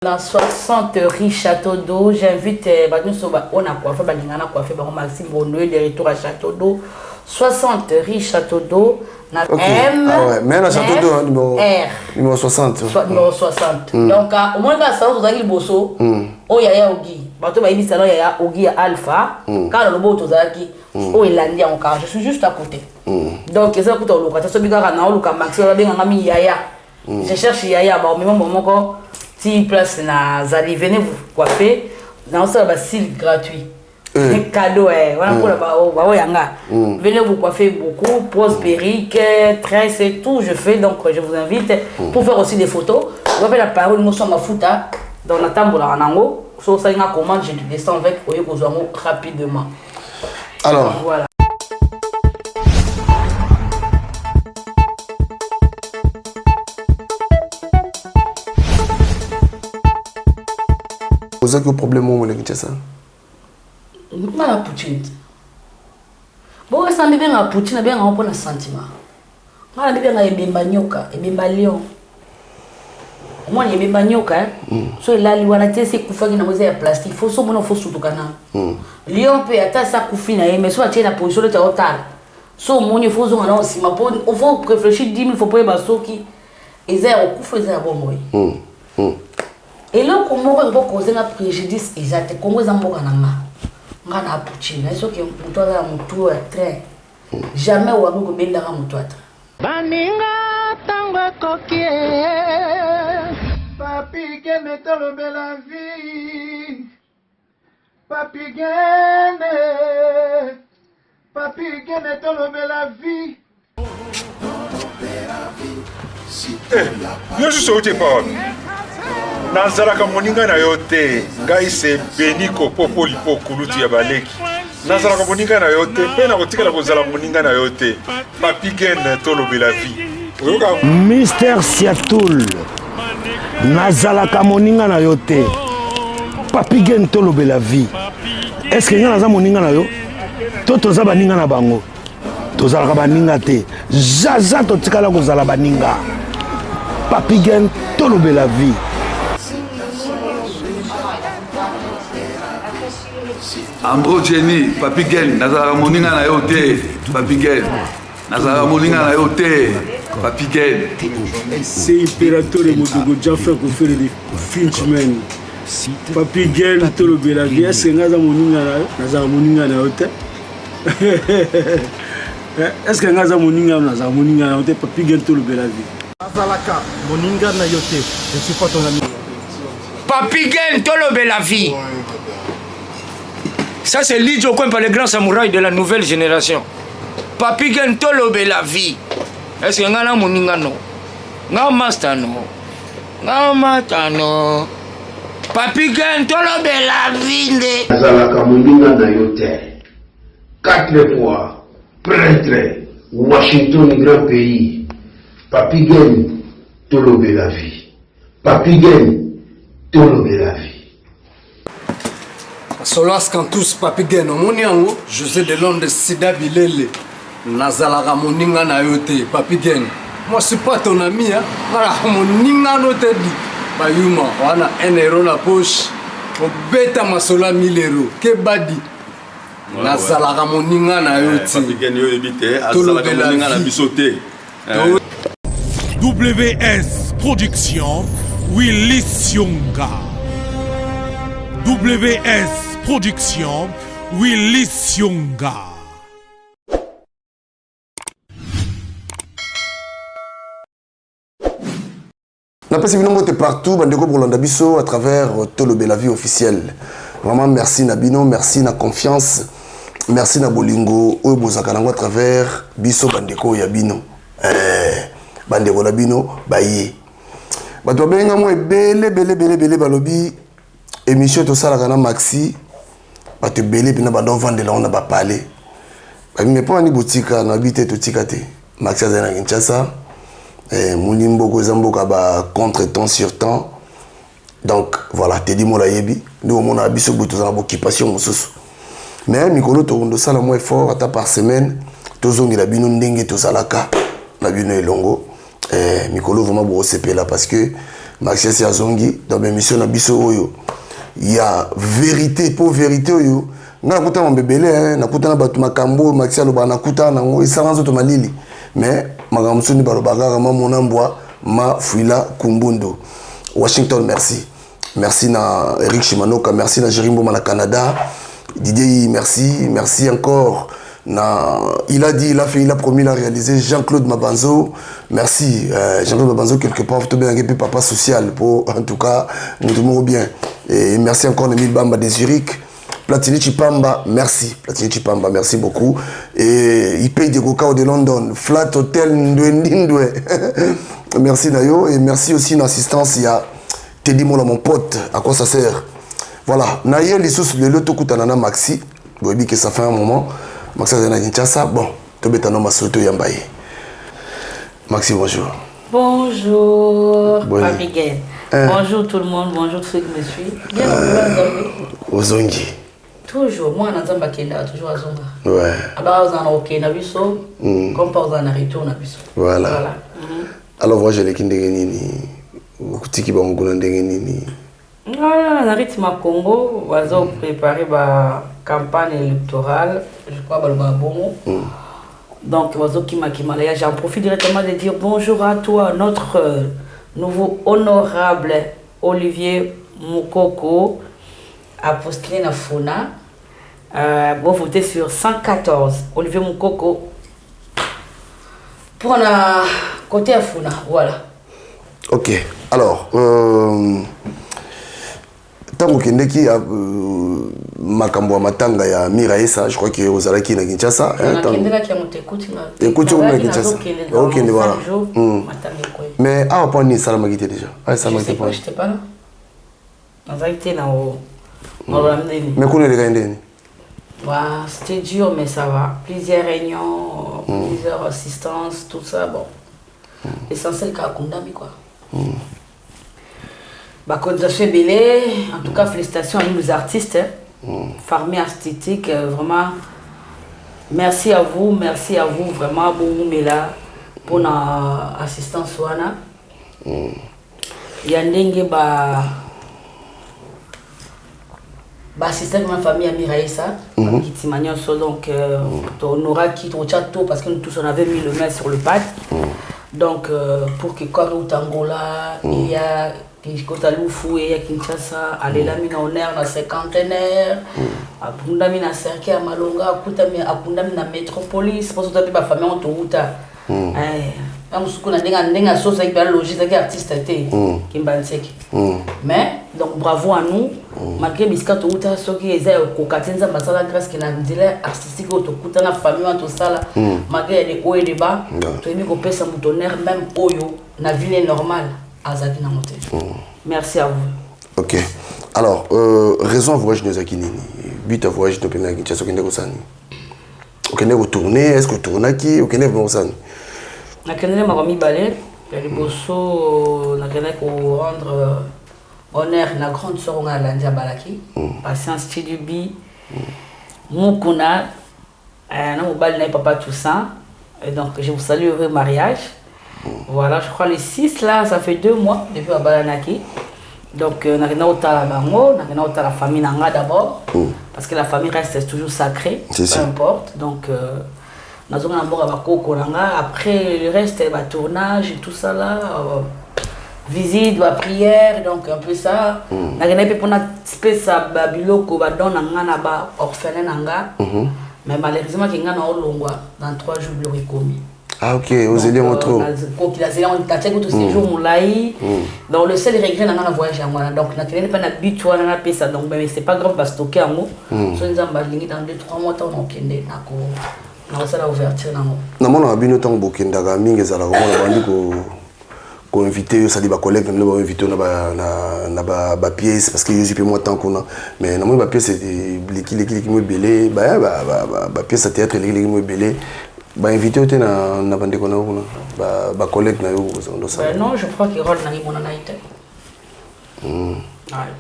Dans 60 riz Château d'eau, j'invite on a coiffé, Maxime Bonneau de retour à Château d'eau. 60 riz Château d'eau. Okay. M. Ah ouais, mais la Château d'eau, numéro 60. Numéro 60. Donc, au moins, quand ça, vous avez le bosso, il y a Ogi. Bateau, il y a Ogi Alpha. Quand le beau, oh, il a encore. Je suis juste à côté. Donc, c'est ça que tu as le cas. Tu as Maxime, Yaya. Je cherche Yaya, mais mon si place na zali, venez vous coiffer dans ça style gratuit. Cadeau voilà pour la venez vous coiffer beaucoup, pose perruque, tresse et tout je fais, donc je vous invite pour faire aussi des photos. Vous avez la parole nous sommes à Fouta dans la tambour en ango. So ça une commande, je descends avec Oyekozamo rapidement. Alors voilà. Vous avez un problème où vous ça? La poutine. Bon, ça me vient à poutine, bien un peu de sentiment. Moi, je bien à nyoka, lion. Moi, je bien nyoka. So là, il y a des choses qui font des plastique. Faut so mon faut surtout kana. Lion peut atta sa coufine, mais soit tu es la position de ta hôtel. So mon il faut zo na aussi, mais il faut réfléchir 10 000 faut pas baso qui. Et ça au coup faisait bon moi. Et là, comment on peut causer un préjudice exact? Comment on peut faire un poutine? Est-ce que on doit faire un tour train? Jamais on va bien dans un tour. Baninga tango kokie. Papi gene tolo bela vie. Papi gene. Papi gene tolo bela vie. Yo suis sauté pas. Nazalaka moninga na yote, ngai se beniko popo lipo kuluti ya baleki. Nazalaka moninga na yote, pena kotikala kozala moninga na yote. Papi Gen tolobe la vie. Mister Siatoul, nazalaka moninga na yote. Papi Gen tolobe la vie. Est-ce que nga naza moninga na yo? To toza baninga na bango. Tozalaka baninga te. Jaja totikala kozala baninga. Papi Gen tolobe la vie. Ambro Jenny, Papi Gen, nazara moninga na yote, Papi Gen, nazara moninga na yote, Papi Gen. C'est impérateur de Modogo Jaffa qui fait des Finchman. Papi Gen, tout le belagi, est-ce que nazara moninga na yote? Est-ce que nazara moninga na yote, Papi Gen, tout le belagi? Nazalaka, moninga na yote, je suis pas ton ami. Papi Gen, tout le belagi. Ça c'est Lidjo Kwempa, le grand samouraï de la nouvelle génération. Papi Gen tolobe la vie. Est-ce que ngana moninga no? Nga master no. Nga mata no. Papi Gen tolobe la vie nde. Nazalaka moninga na yote. 4 fois prêtre Washington grand pays. Papi Gen tolobe la vie. Papi Gen tolobe la vie. Solas Kantous Papi Gen, Moniango, José de Londres Sida Bilele, Nazalaka moninga na yote, Papi Gen. Moi je suis pas ton ami, hein. Voilà, moninga no te dit. Bayuma, on a 1 euro na poche. Au bêta masola 1000 euros. Que badi. Nazalaka moninga na yote. Papi Gen yo ebite, azalaka moninga na bisote. WS Production, Willy Sionga. WS Production, Willy Sionga. On a passé une montée partout, Bandeko pour l'Andabiso à travers Tolobe la vie officielle. Vraiment merci Nabino, merci na confiance, merci na Bolingo, Oubozakalango à travers Biso Bandeko Yabino. Bandeko Labino, Baye. Bato benga mo bele balobi. Émission tout ça la maxi ba te belé pina ba don vendre là on a ba parler ba me pas ni boutique na habité tout tikate maxi za na Kinshasa mulimbo ko zamboka ba contre temps sur temps donc voilà te dit mo la yebi nous on a biso boto za occupation mususu mais mikolo to ndo sala mo effort ata par semaine tozongi la bino ndenge to salaka na bino elongo mikolo vraiment bo sepela parce que Maxi Azongi dans l'émission na biso oyo. Il y a vérité pour vérité oyo. Nga kuta mon bébé hein, na kuta na batu makambo Maxi aloba na kuta na ngo isaranzo to malili. Mais magamso ni balobaga ma monambwa ma fuila kumbundo. Washington merci. Merci na Eric Shimanoka, merci na Jerimbo na Canada. Didier merci, merci encore. Il a dit, il a fait, il a promis, il a réalisé. Jean-Claude Mabanzo, merci. Jean-Claude Mabanzo, quelque part, tout bien, papa social, pour, en tout cas, nous tout bien. Et merci encore, Nemil Bamba de Zurich. Platini Chipamba, merci. Platini Chipamba, merci beaucoup. Et il paye des Gokao de London. Flat Hotel Ndwe. Merci, Nayo. Et merci aussi une assistance. Il y a Teddy Mola, mon pote. À quoi ça sert? Voilà. Naye, les sous, le loto Koutanana Maxi. Vous voyez que ça fait un moment. Maxi Kinshasa, bon, tout est en Soto Yambaye. Maxi, bonjour. Bonjour, Papigay. Bonjour tout le monde, bonjour tous ceux qui me suivent. Bien, Ozongi. Toujours, moi, on a toujours à Zonga. Ouais. Alors, on a ok, on a vu ça, comme par exemple, on a retour, on a vu ça. Voilà. Alors, moi, je l'ai dit, Kutiki Bangouna Ndengenini. On a rythme à Congo, on a préparé la campagne électorale, je crois, bon. Donc, j'en profite directement de dire bonjour à toi, notre nouveau honorable Olivier Moukoko, à postuler dans Fona. Vous votez sur 114, Olivier Moukoko, pour la côté à Fona, voilà. Ok, alors, tant que Ndeki a Makambo Matanga ya Miraesa, je crois que vous allez qui na Kinshasa. Écoute, on Kinshasa. Ok, voilà. Mais à point ni ça m'a quitté déjà. Ah, ça m'a quitté. Je sais pas là. On a été là au. Mais qu'on est les gars. C'était dur, mais ça va. Plusieurs réunions, plusieurs assistances, tout ça, bon. L'essentiel qu'à condamner quoi. En tout cas, félicitations à nous les artistes, Farmé Esthétique, vraiment, merci à vous, vraiment, pour l'assistance. Il y a assistant de ma famille à Miraïsa, qui t'imagine donc, on aura quitté au château parce que nous tous on avait mis le main sur le pad. Donc, pour que quand au Tangola, il y a Kotaloufou et Kinshasa, aller la mine en air, dans cinquantenaire, à Pundami na Cercle, à Malonga, à Pundami na Métropolis, parce que tu as ma famille en Touta. Mais, donc bravo à nous, malgré Bisca Touta, ceux qui étaient au Katinza, Basala Grâce, qui n'a dit artistique, au Touta, la famille, tout ça, malgré les hauts et les bas, tu as mis qu'on peut s'en tonnerre, même Oyo, la ville est normale. Merci à vous. Ok. Alors, raison à voyage de Zakinini. But à voyage de Pénagui, tu as ce qu'il y a au Sani. Ok, vous tournez, est-ce que vous tournez qui? Ok, vous Sani. Je suis Maromi Balé. Les bossos, je rendre honneur à la grande sœur de l'India Balaki. Patience Chidubi, Moukouna, Papa Toussaint. Et donc, je vous salue au mariage. Voilà, je crois les 6 là, ça fait 2 mois depuis Abalanaki. Donc, on a la famille d'abord, parce que la famille reste toujours sacrée, peu importe. Donc, on a après le reste, tournage et tout ça là, visite, prière, donc un peu ça. On a une espèce de biloko, orphelin, mais malheureusement, il y a dans 3 jours, le commis. Ah ok, vous allez montrer. Donc le seul regret dans le voyage, donc on n'a pas d'habitude à faire ça, donc mais c'est pas grave parce que stocker en mot. Si nous avons dans 2-3 mois, on a kende na ça la ouverture na mo. Na mona bino tango bokenda ga mingi za la bandi ko inviter ça dit ba collègue na ba inviter na ba pièce parce que je peux moi tant qu'on a mais na mo ba pièce c'est l'équipe mo belé ba pièce à théâtre l'équipe mo belé. Bah invité au na bande kona kuna ba collègue na yo ndo ça. Non, je crois qu'il rôle na ni mona naite.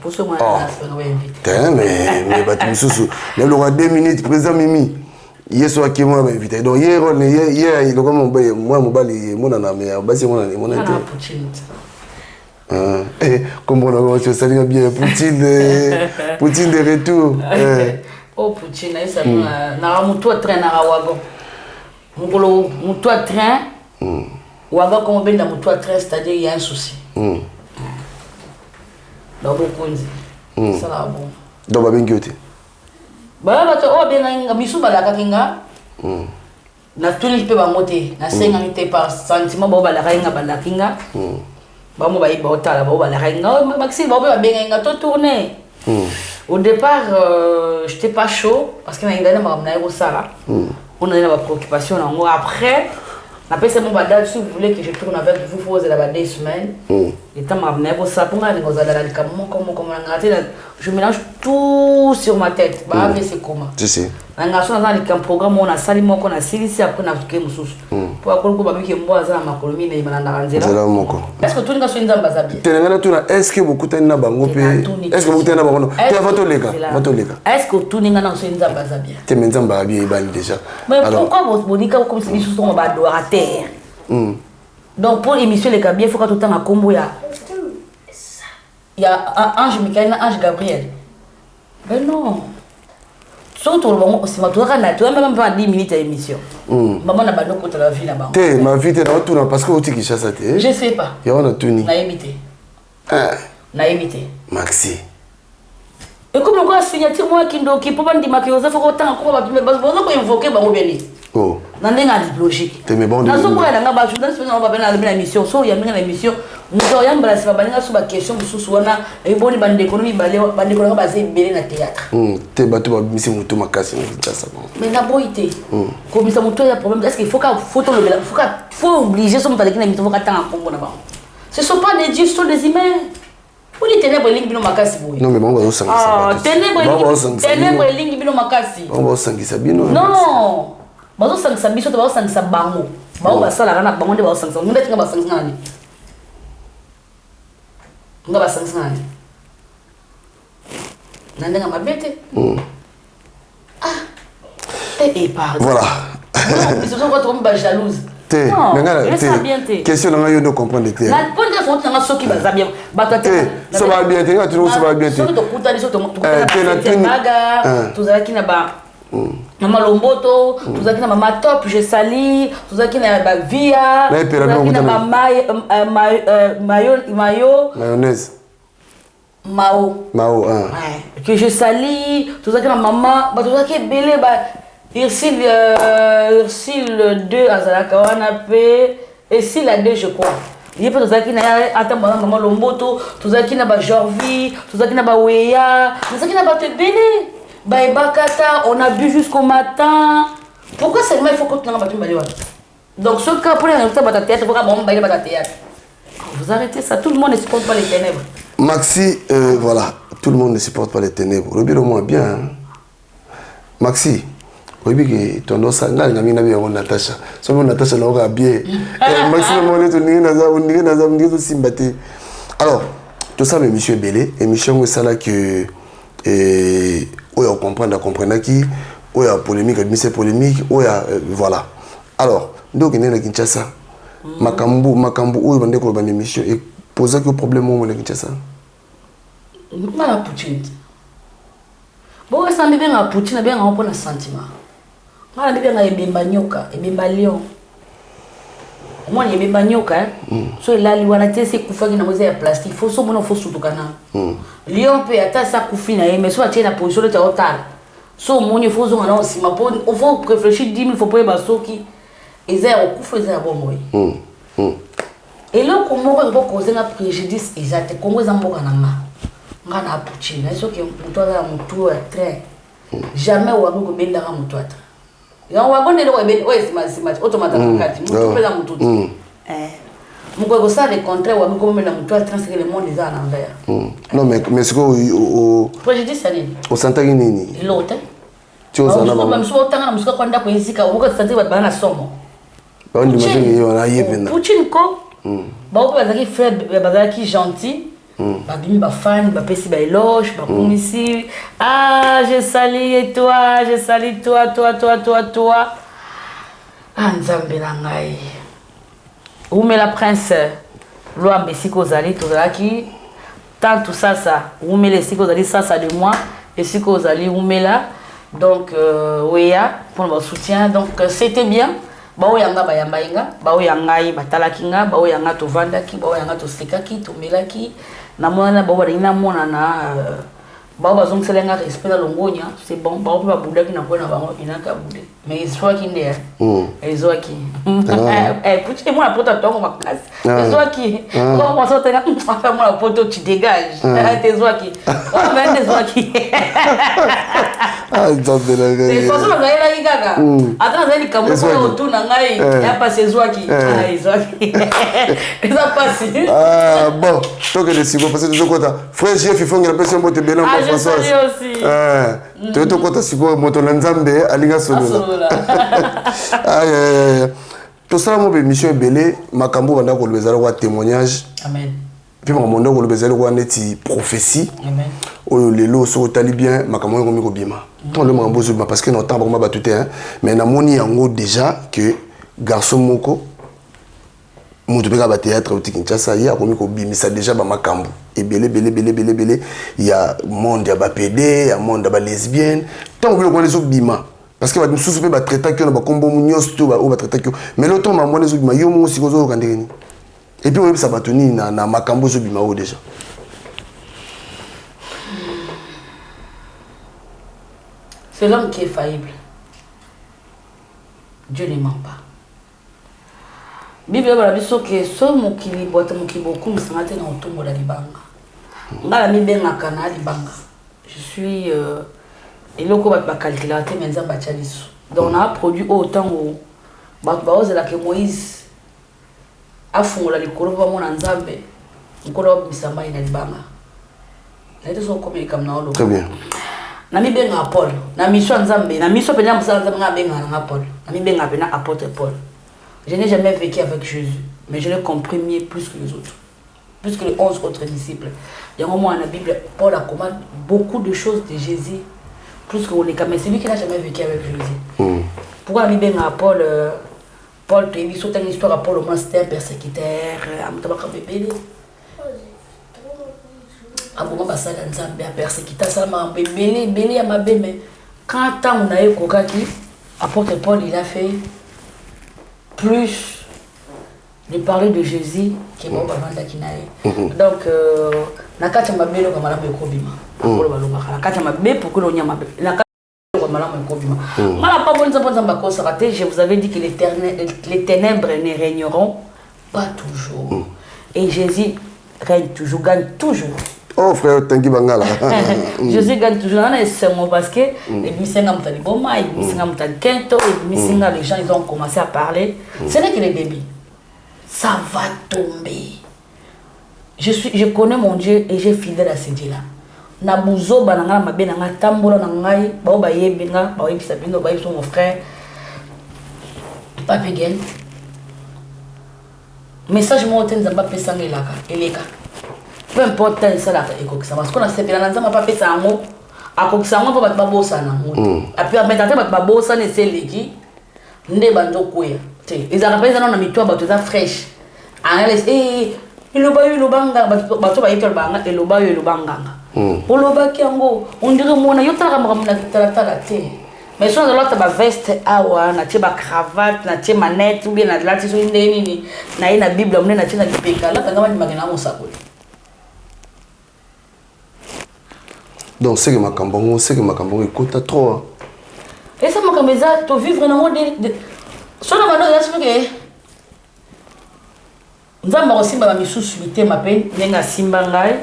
Pour ce moi on va inviter. Mais ba tumususu. Le roi 2 minutes président Mimi. Hier soir qui moi ba invité. Donc hier il est comme moi mobali mona na mais basi mona naite. Comme on a dit, ça va bien. Poutine de retour. Oh, Poutine, ça n'a pas de train à Wagon. Mon toit de train, Wagon, comme on dit, mon toit de train, c'est-à-dire il y a un souci. Donc, ça va bon. Donc, on va bien guetter. Bah, bien, Missou Balaka Kinga. Na tout le monde monter. Na 50 par sentiment, Balaka Kinga. Bah, moi, je vais aller Maxime, je tourner. Au départ, je n'étais pas chaud parce que je suis on a une préoccupation. Après, c'est mon badal, si vous voulez que je tourne avec vous, il faut des semaines. Et quand je mélange tout sur ma tête. C'est comment? Un garçon dans un programme, on a sali mon qu'on a silisi après on a fait mon souci. Pour avoir qu'on va bien moi ça ma colonie mais malanda est-ce que tout le monde est dans bazabi? Est-ce que beaucoup de bango est-ce que beaucoup de bango? Tu as voté les gars. Est-ce que tout le monde est dans bazabi? Tu es dans bazabi déjà. Mais pourquoi vous dites comme si nous sommes à terre? Donc pour émission les gars bien faut que tout le temps à combo il y a Ange Michael, Ange Gabriel. Ben non. Surtout, si tu as même pas 10 minutes d'émission. Maman n'a pas de côté de la vie là-bas. Ma vie, tu es là parce que tu es chassé. Je ne sais pas. Il y a un tourné. Naïveté. Naïveté. Maxi. Et comme on a signature, moi qui peut pas dire que vous avez autant de invoquer oh. Dans les logique. Tu es bon de dans la émission. So, il y a une émission. Nous avons une question et bon, l'économie basée na théâtre. Tu es battu par Missi Moutou Makassi. Mais la boité. Comme Missi Moutou, il y a un problème. Est-ce qu'il faut obliger ce que émission faut attendre un peu. Ce ne sont pas des dieux, ce sont des humains. Où les ténèbres et lignes makasi boy. Non mais bon, on va s'engager. Ah, ténèbres et lignes makasi. On va s'engager bino. Non. Bazo s'engager biso to bazo s'engager bango. Bango basala kana bango nde bazo s'engager. Munde tinga bazo s'engager nani. Nga bazo s'engager nani. Nanda nga mabete. Ah. Pardon. Voilà. Ils se sont retrouvés jalouse. Non, question on a eu de comprendre de terre. La bonne fois on a qui va bien. Ça va bien, tu vois ça va bien. Ça to kuta liso to tuzaki na ba Mama Lomboto, tuzaki na Mama Top, je sali, tuzaki na ba Via, tuzaki na mayo mayonnaise. Mao, que je sali, tuzaki na Mama, ba tuzaki belé ba Ursule 2 Azalaka Wanape et si la 2 je crois. Il y a pas de qui n'a attends maman Lomboto, tout ça qui n'a pas Jorvi, tout ça qui n'a pas Weya, tout ça qui n'a pas te béné. Bakata, on a bu jusqu'au matin. Pourquoi seulement il faut que tu n'aies pas tout malé? Donc ce cas pour les gens qui théâtre, pourquoi bon bailler pas théâtre? Vous arrêtez ça, tout le monde ne supporte pas les ténèbres. Maxi, voilà, tout le monde ne supporte pas les ténèbres. Le bureau moins bien. Maxi. Oui, que ton dos sangal n'a mis na Natacha. Seulement Natacha n'a pas bien. Maximum on est on est sympathie. Alors, tout ça, émission Belé, émission où ça là que où on comprend qui, où il y a polémique, admission polémique, où il y a voilà. Alors, donc on est à Kinshasa. Makambu, où il y a une émission et poser que problème au Kinshasa. Mala Poutine. Bon, ça me vient à Poutine, bien on prend un sentiment. Mala bibi nga ebemba nyoka, ebemba lion. Moi ni ebemba nyoka so elali wana te se kufaki na moza ya plastique, faut so mona faut sutukana. Lion pe ata sa kufi na mais so atie na position de hauteur. So moni faut zo na osima po on faut réfléchir 10 000 faut pas basoki. Ezero kufu ezero bomoi. Et là comment on peut causer un préjudice exact comment ça mboka na nga. Nga na Poutine, so que muto za muto à train. Jamais ou abu ko benda ka muto à train. Ya wagonde le webe sima automatique kati mutu pela mutu mko ça le contraire wa mko mena mutu a transférer le monde za na envers non mais ce que préjudice ça nini au santaki nini l'autre tu os na ba mso tanga mso kwanda ko yizika uko santi ba bana somo ba ndi majingi yo na yepena Poutine ko ba ko bazaki frère bazaki gentil babimi ba fan ba pesi ba éloge ba komisi ah je salue toi je salue toi ah nzambe na ngai où met la princesse loi mesiko zali tozalaki tant tout ça umela siko zali ça de moi et siko zali umela donc weya pour le soutien donc c'était bien bao yanga bayamba inga bao yangai batalaki nga bao yanga tovandaki bao yanga tosekaki tomelaki na mona bao balina mona na bao bazongselenga respect na longonya c'est bon bao pa budaki na kona bango inaka bude mais soit qui ndé ezo qui puti moi la poto tongo makasi ezo qui quand on sortait là enfin moi la poto tu dégages ezo qui on va ezo qui ah attendez là c'est pas ça là il gaga attends ça il comme ça autour na ngai ya pas ezo qui ezo qui ça passe ah bon toi que les sibo parce que de côté frère chef il faut que la personne bote belan pour François tu te côté sibo moto nzambe alinga solo tout ça mon émission belé makambo banda ko lobezala wa témoignage amen puis makambo ko lobezala wa neti prophétie amen oyo lelo so tali bien makambo ko mi ko bima ton le makambo zo parce que non temps ba batute hein mais na moni yango déjà que garçon moko mutu beka ba théâtre au Kinshasa ya ko mi ko bimisa déjà ba makambo et belé il y a monde ya ba PD ya monde ya ba lesbienne tant que ko les zo bima parce que va nous souper ba traiter que ba kombo nyos to ba o ba traiter que mais le temps ma les bima yo mo si ko zo ka ndeni et puis on ça ba toni na makambo zo bima o déjà c'est l'homme qui est faillible. Dieu ne ment pas. Bible va dire que so mokili boîte mokili beaucoup msangate na otombo la libanga. Ngala mi benga kana libanga. Je suis et le ko ba calculateur menza ba chaliso. Donc on a produit autant au ba ozela que Moïse a fungola likolo ba mona nzambe. Nkolo bisamba ina libanga. Na ito so comme comme na olo. Très bien. Na mi benga Paul, na mission nzambe, na mission pena musala nzambe nga benga na Paul. Na mi benga pena apôtre Paul. Je n'ai jamais vécu avec Jésus, mais je l'ai compris mieux plus que les autres, plus que les 11 autres disciples. Il y a un moment dans la Bible, Paul a commandé beaucoup de choses de Jésus, plus que les mais c'est lui qui n'a jamais vécu avec Jésus. Pourquoi la Bible a Paul, Paul, tu as vu une histoire à Paul, au moins c'était un persécuteur, à un moment, il a un persécuteur, ça m'a belé à ma belle, mais quand on a eu Kokaki, apôtre Paul, il a fait plus de parler de Jésus qui est bon bavanda kinae. Donc nakati mabelo kama malamu ekobima. Akolo balonga nakati mabe pour que l'onya mabe. Nakati kama malamu ekobima. Mala pas bonne bonne bakosa raté, je vous avais dit que les ténèbres ne régneront pas toujours. Et Jésus règne toujours, gagne toujours. Oh frère Tanguy Bangala. Jésus gagne toujours dans ce mot parce que les misenga mutali boma, les misenga mutali kento, les misenga les gens ils ont commencé à parler. Ce n'est que les bébés. Ça va tomber. Je connais mon Dieu et j'ai fidèle à ce Dieu là. Nabuzo bananga mabe nanga tambola nangai, ba ba yebenga, ba yebisa bino ba yebso mon frère. Papi Gen. Message mo tenzamba pesanga elaka, eleka. Peu importe ça là ekokisa parce qu'on a sepela nanzama pas pesa ngo akokisa ngo pa batba bosa na mutu api ametata batba bosa ne seleki nde banzo koya te ezaka pesa na mitwa bato za fresh analyse iloba banga bato ba yitol banga eloba banga oloba ki ngo on dirait mona yotala makamuna tala te mais soit l'autre ba veste awa na tie ba cravate na tie manette ou bien na lati so ndeni ni na ina bible amne na tie na kipeka la kanga mani magena mo sakoli. Donc c'est que ma cambongo écoute trop. Et ça m'a comme ça, tu vivre dans le monde de soit dans le monde de nous avons aussi ma sous-suité ma peine nenga simba ngai.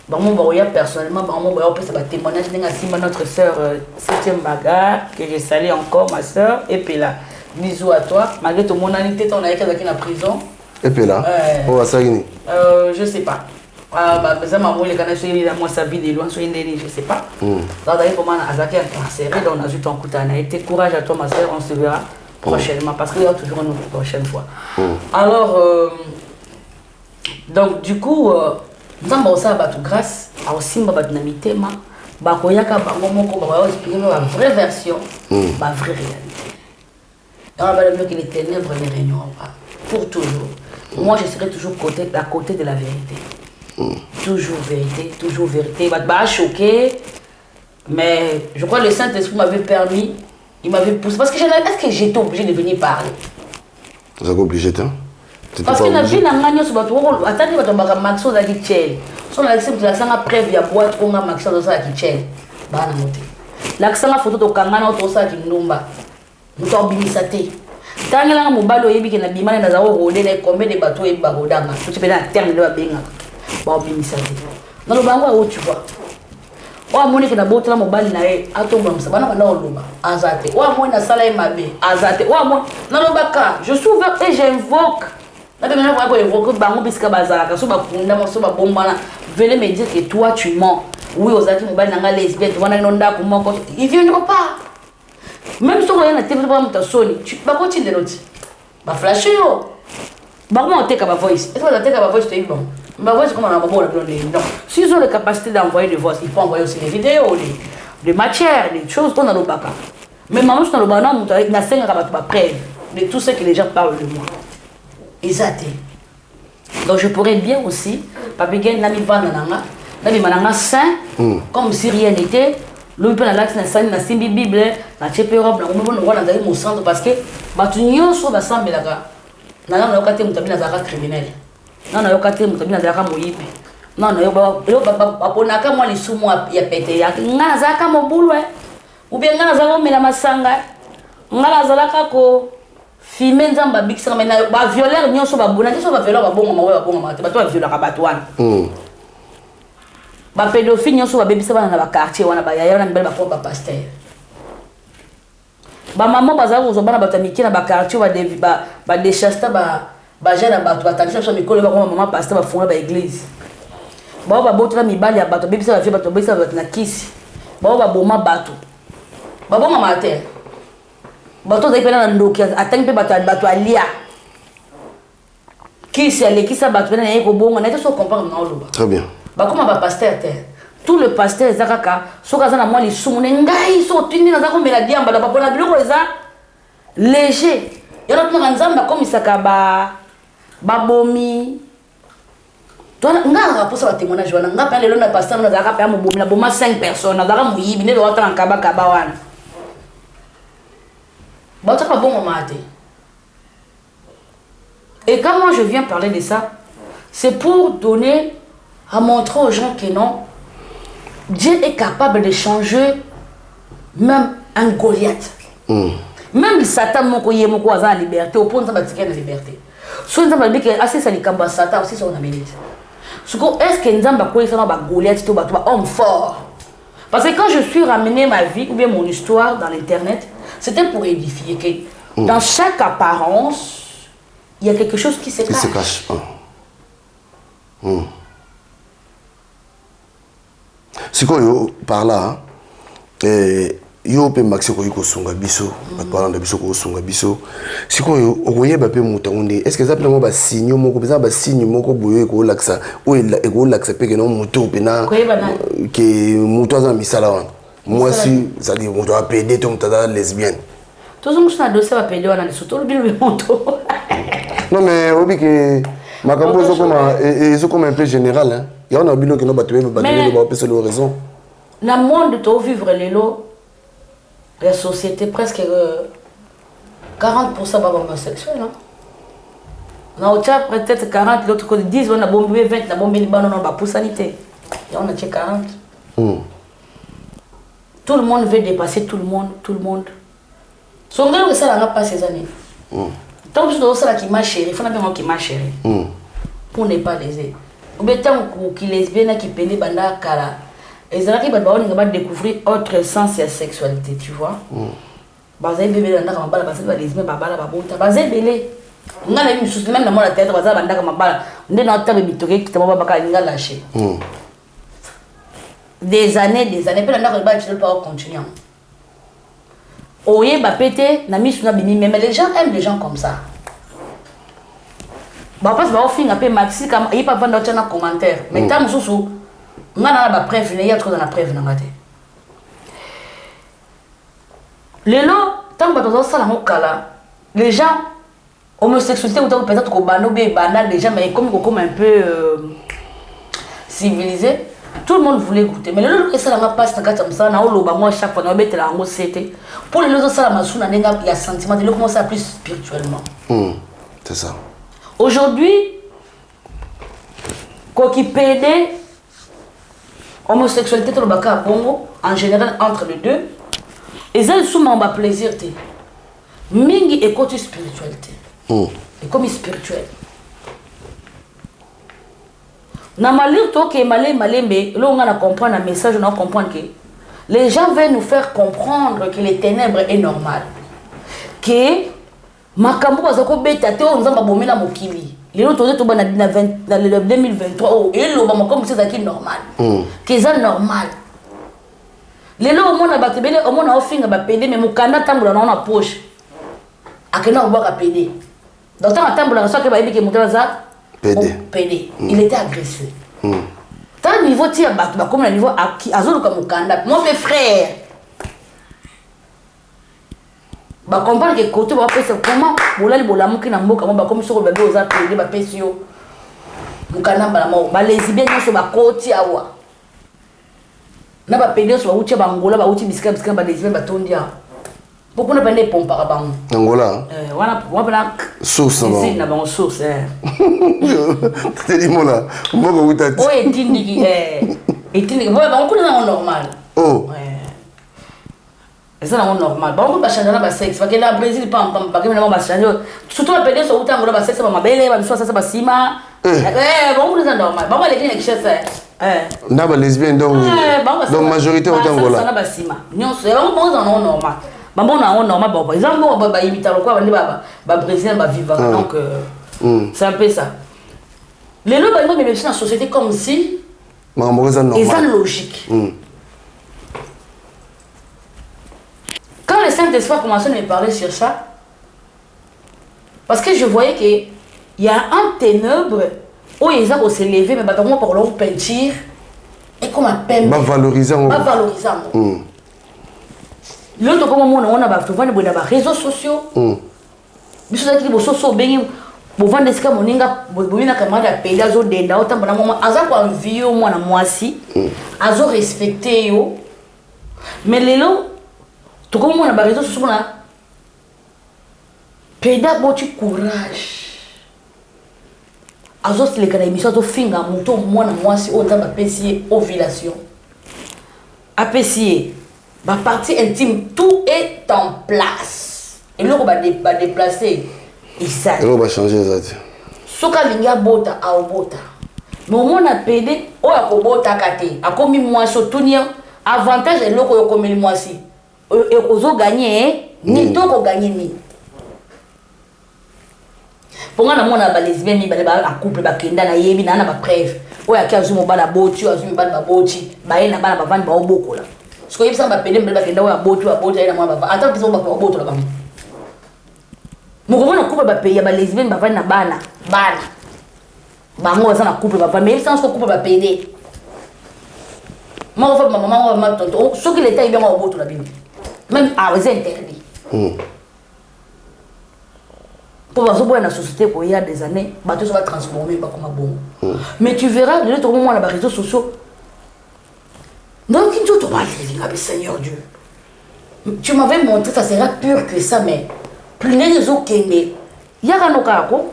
Bon mon boya personnellement bon mon boya peut se témoignage nenga simba notre sœur 7e bagarre que je salue encore ma sœur et puis là bisous à toi malgré ton monalité ton avec qui na prison. Et puis là oh ça je sais pas. Ça m'a montré quand je suis dans sa vie de loin, je sais pas. D'ailleurs, comment Azaki a incarcéré, donc on a eu ton coup d'année. Été courage à toi, ma soeur, on se verra prochainement parce qu'il y a toujours une prochaine fois. Alors, donc du coup, nous avons aussi battu grâce à aussi ma batnamité, ma koyaka bango moko ba expliquer la vraie version, ma vraie réalité. Et on va dire que les ténèbres ne régneront pas pour toujours. moi je serai toujours à côté de la vérité. Toujours vérité. Bah choqué, mais je crois que le Saint-Esprit m'avait permis, il m'avait poussé. Parce que est-ce que j'étais obligée de venir parler? Vous êtes obligé, hein? Parce que la vie n'a pas de bateau. Attendez, votre maxo de Kitchell. Son accès de la sang après via boîte, on a maxo de ça Kitchell. Bah, non, l'accent à photo de Kangana au Tosa qui nomba. Nous avons bimisate. Tant que l'on m'a dit que la bimane n'a pas rodé combien de bateaux et barodama. Tu peux la terme de la benga. Bah, bimisate. Dans le bango, tu vois. Wa moni kina botela mobali na ye atomba msabana bana oloba azate wa moni na sala mabe azate wa moni na lobaka je suis ouvert et j'invoque na bemena kwa évoquer bango bisika bazaka so ba kunda mo so ba bombana venez me dire que toi tu mens oui ozaki mobali nanga lesbienne tu wana nonda ko moko il vient pas même si on a tv ba mutasoni tu ba continue noti ba flash yo ba mo teka ba voice est-ce que ba teka ba voice tu bon. Mais voici comment on va non. S'ils ont la capacité d'envoyer des voix, ils peuvent envoyer aussi des vidéos, des matières, des choses qu'on a le baka. Mais maman, je suis dans le bana, on a 5 preuve de tout ce que les gens parlent de moi. Exact. Donc je pourrais bien aussi, Papi Gen, Nami Vanananga, Nami Mananga saint, comme si rien n'était. Lui, il a la Simbi Bible, la Tchèpe Europe, on va dans mon centre parce que, tu n'y sur la Sambe là-bas. Nana, on a un criminel. Non, non, yoka te mutabina zaka moyipe. Non, non, yoka ponaka moi lisumu ya pete ya. Ngana zaka mobulwe. Ou bien ngana zaka mela masanga. Ngana zalaka ko filmer nzamba bikisa mena ba violeur nyonso ba buna nyonso ba violeur ba bongo mawe ba bongo mate. Ba to violeur ka batwana. Ba pédophile nyonso ba bebisa bana na ba quartier wana ba yaya na mbele ba ba pasteur. Ba maman bazaka ko zobana batamiki na ba quartier ba déchasta ba bajana bato batangisa so mikolo ba maman pasteur ba fonga ba église ba botela mibali ya bato bebisa ba fie bato bebisa bato na kisi ba boma bato ba bonga matin bato za ipena na ndoki atangi pe bato alia kisi alekisa bato pena yeko bonga na so comprendre na oloba très bien ba comme ba pasteur terre tout le pasteur zakaka soka za na moi lisumu ngai so tindi na zako mela diamba na ba pona biloko eza léger yana tuna nzamba comme isaka babomi toi nga raposa ba témoignage wana nga pa lelo na pasteur na zaka pa mobomi na boma 5 personnes na zaka muyibi ne lota na kaba wana ba ta bon mate. Et quand moi je viens parler de ça, c'est pour donner à montrer aux gens que non, Dieu est capable de changer même un Goliath. Même Satan moko ye moko aza en liberté au point de battre la liberté. So nzamba biki assez ça likamba Satan aussi son amélite. Suko est-ce que nzamba ko ça ba Goliath to ba homme fort. Parce que quand je suis ramené ma vie ou bien mon histoire dans l'internet, c'était pour édifier que dans chaque apparence, il y a quelque chose qui se cache. Qui se cache. C'est quoi par là yo pe maxi ko yiko sunga biso parlant de biso ko sunga biso siko yo okoyeba pe mutangonde est-ce que ça peut mo ba signe moko pesa ba signe moko boyo ko laksa o ko laksa pe que non muto pe na que muto za misala wana moi si ça dit muto a pédé to mutada lesbienne tous on na dossier ba pédé wana surtout le bilou muto non mais obi que makambo zo comme un peu général hein il y a un bilou que no batwe ba pesa le raison na monde to vivre lelo la société presque 40% pas homosexuel. On a peut-être 40, l'autre côté 10, on a bombé 20, on a bombé les ballons, on a pour sanité. Et on a tué 40. Tout le monde veut dépasser tout le monde. Son gars, ça n'a pas ces années. Tant que je dois ça qui m'a chéri, il faut bien qui m'a chéri. Pour ne pas léser. Ou bien tant qu'il est lesbienne, qui pénit banda kala. Et c'est là qu'ils vont découvrir autre sens et la sexualité, tu vois. Bazé bébé dans la bala, bazé lesbienne, babala, babota, bazé belé. On a même chose même dans la tête, bazé banda comme babala. On est dans le temps de mitoké qui t'a pas baka l'inga lâché. Des années, puis la nana va tu ne peux pas continuer. Oye ba pété, na mis na bini, mais les gens aiment les gens comme ça. Bah parce que ba offrir un peu maxi comme il pas vendre dans un commentaire. Mais tant sous on a la preuve, il y a trop dans la preuve dans la tête. Les lots, tant que tu as ça, les gens, homosexualité peut-être qu'on est banal déjà, mais comme un peu civilisé. Tout le monde voulait goûter. Mais le que ça n'a pas passé dans ça, na oloba moi chaque fois na bête la ngo c'était. Pour les autres ça la masuna nenga il y a sentiment de le commencer à plus spirituellement. C'est ça. Aujourd'hui quoi qui pédé homosexualité dans le baka bongo en général entre les deux et ça souvent ba plaisir té. Mingi et côté spiritualité. Et comme spirituel. Na malire toi que malé mais là on a comprendre un message on a comprendre que les gens veulent nous faire comprendre que les ténèbres est normal. Que makambo bazako beta te on nzamba bomela mokili. Les autres to bana na 2023 oh et lo ba comme c'est qui normal. Que ça normal. Les lo on a batebele on a ofinga ba pédé mais mukanda tambola na poche. Akena oba ka pédé. Donc tant tambola ça que ba yebike mutala za PD. Il était agressé. Tant niveau tia battu comme le niveau azolo comme Mukanda. Mon frère. Ba comprendre que côté ba pesa comment bolali bolamu ki na mboka mo ba comme soko ba oza PD ba pesio. Mukanda ba mo ba lesbien nso ba koti awa. Na ba PD so ba uti ba ngola ba uti bisika ba lesbien ba tondia. Pourquoi on a pas des pompes par rapport à Angola. On a pas source. On a pas source. Tu dis moi là. Moi quand vous t'as. Oh et tindi et tindi. Bon on connaît ça normal. Oh. C'est ça normal. Bon on va changer là sexe parce que là Brésil pas que on va changer. Surtout la pédé sur Angola ba sexe ba belle ba ça ba sima. Bon on connaît ça normal. Bon les gens qui cherchent ça. Na ba lesbienne donc majorité au Angola. Ça ba sima. Non c'est on normal. Maman on a normal bon par exemple on va imiter le quoi ba brésilien ba vivant donc c'est un peu ça les lois ils vont dans la société comme si c'est logique quand le Saint-Esprit a commencé à me parler sur ça parce que je voyais que il y a un ténèbre où ils ont se lever mais bah pour leur peinture et comme un peine pas valorisant l'autre comme on a souvent des réseaux sociaux biso qui bo soso bengi bo vendre ska moninga bo bina kamada pela zo denda otamba na mama aza kwa envie mwana mwasi azo respecter yo mais lelo to comme on a réseaux sociaux na peda boti courage azo se le kana émission to finga moto mwana mwasi otamba pesi ovulation apesi ma partie intime, tout est en place. Et là, on va déplacer. Et ça. Et on va changer ça. Soka linga bota a bota. Mais on a pédé, on a bota kate. A commis moi soutien. Avantage est là qu'on a commis moi si. Et on a gagné, ni donc on gagne ni. Pour moi, on a lesbien, ni un couple, bakenda na yebi na ba preuve. On a qu'à zoom bala boti, zoom bala boti. Ba ena bala ba vendre ba oboko là. Ce que ça va pédé me bakenda wa botu ina moi ba attends qu'ils ont ba botu là ba mo ko couple ba payer ba lesbienne ba va na bana bango ça na couple ba mais sans couple ba pédé moi fa maman ma tonton ce qui l'état bien wa botu là bien même à c'est interdit pour voir ça la société pour il y a des années ba tout ça va transformer ba comme bon mais tu verras les autres moments là réseaux sociaux. Donc, tu te Seigneur Dieu. Tu m'avais montré, ça sera pur que ça, mais plus les autres qu'il y a un kako.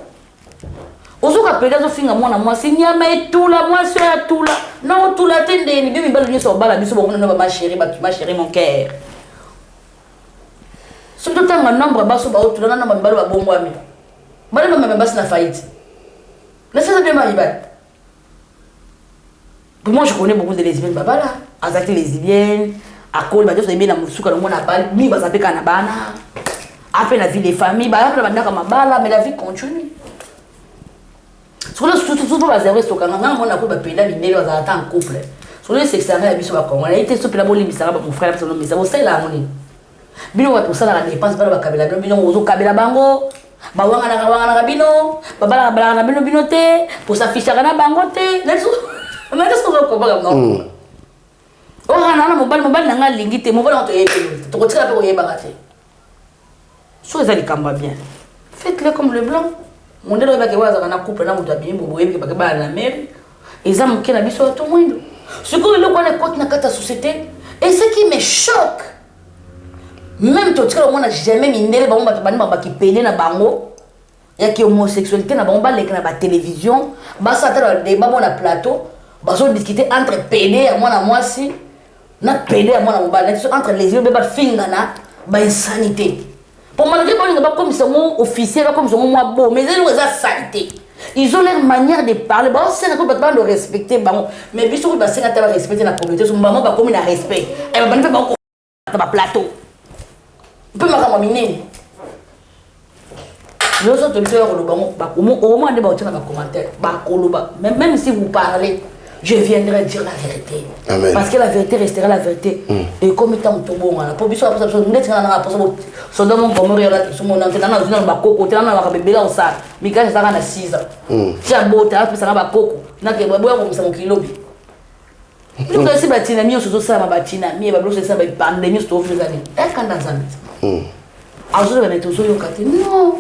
Aux autres appelés, aux filles, moi, c'est n'y a mais tout là, moi, c'est tout là. Non, tout là, t'es né, bien, bien, sur bas, la bise, ma chérie, mon cœur. Surtout, t'as un nombre, bas, sur bas, tout là, non, ma balle, bon, moi, mais. Madame, ma basse, la faillite. Laissez-le bien, ma pour moi, je connais beaucoup de lesbiennes, baba là. Azaki lesbiennes, à cause de bien la moussouka, le monde a pas, mi va s'appeler Kanabana. Après la vie des familles, bah après la bande mais la vie continue. Sur le surtout la zéro sur quand on a quoi payer la vie, on a en couple. Sur le sexe, la vie sur la con. On a été sur la bonne limite, mon frère, sur le mais ça vous sait la monnaie. Bien on va pour ça la dépense, pas la cabela, bien on cabela bango. Bawanga na bino, baba na bino binote, pour s'afficher na bangote. Mais qu'est-ce qu'on va comprendre non? Oh na mobile nanga lingite mobile on te yebelo. To ko tira pe ko yeba kate. So ezali kamba bien. Faites-le comme le blanc. Mon dieu, il va y avoir un couple, il va y avoir la mer. Ils ont manqué la vie sur tout le monde. Ce que le roi est contre la société, et ce qui me choque, même tout ce que on n'a jamais miné, les bambous qui pédent dans bango, il y a qui homosexualité dans bango, les la télévision, bah ça dans le débat dans le plateau, bah on discuter entre pédé à moi si, na pédé à moi entre les yeux, bah fingana, bah insanité. Pour moi, les gens pas comme ils sont officiels, pas comme ils sont moi beau, mais ils ont la saleté. Ils ont leur manière de parler. Bon, c'est un peu de respecter, mais bien sûr, c'est un peu de respecter la communauté. Son maman va comme il a respect. Elle va pas faire un plateau. On peut me miner. Je suis tout le temps au moins des commentaires. Même si vous parlez, je viendrai dire la vérité. Amen. Parce que la vérité restera la vérité. Et comme étant tout bon, pour bien sûr, so dans mon commun sur mon antenne dans un bakoko tena na bébé là ça mika ça na 6 ans tia bota puis ça na bakoko na ke boya ko misa kilobi nous aussi batina mio so ça ma batina mi ba blouse ça ba pandemie sto ofle zani e kanda zamit azo ba neto so yo kati non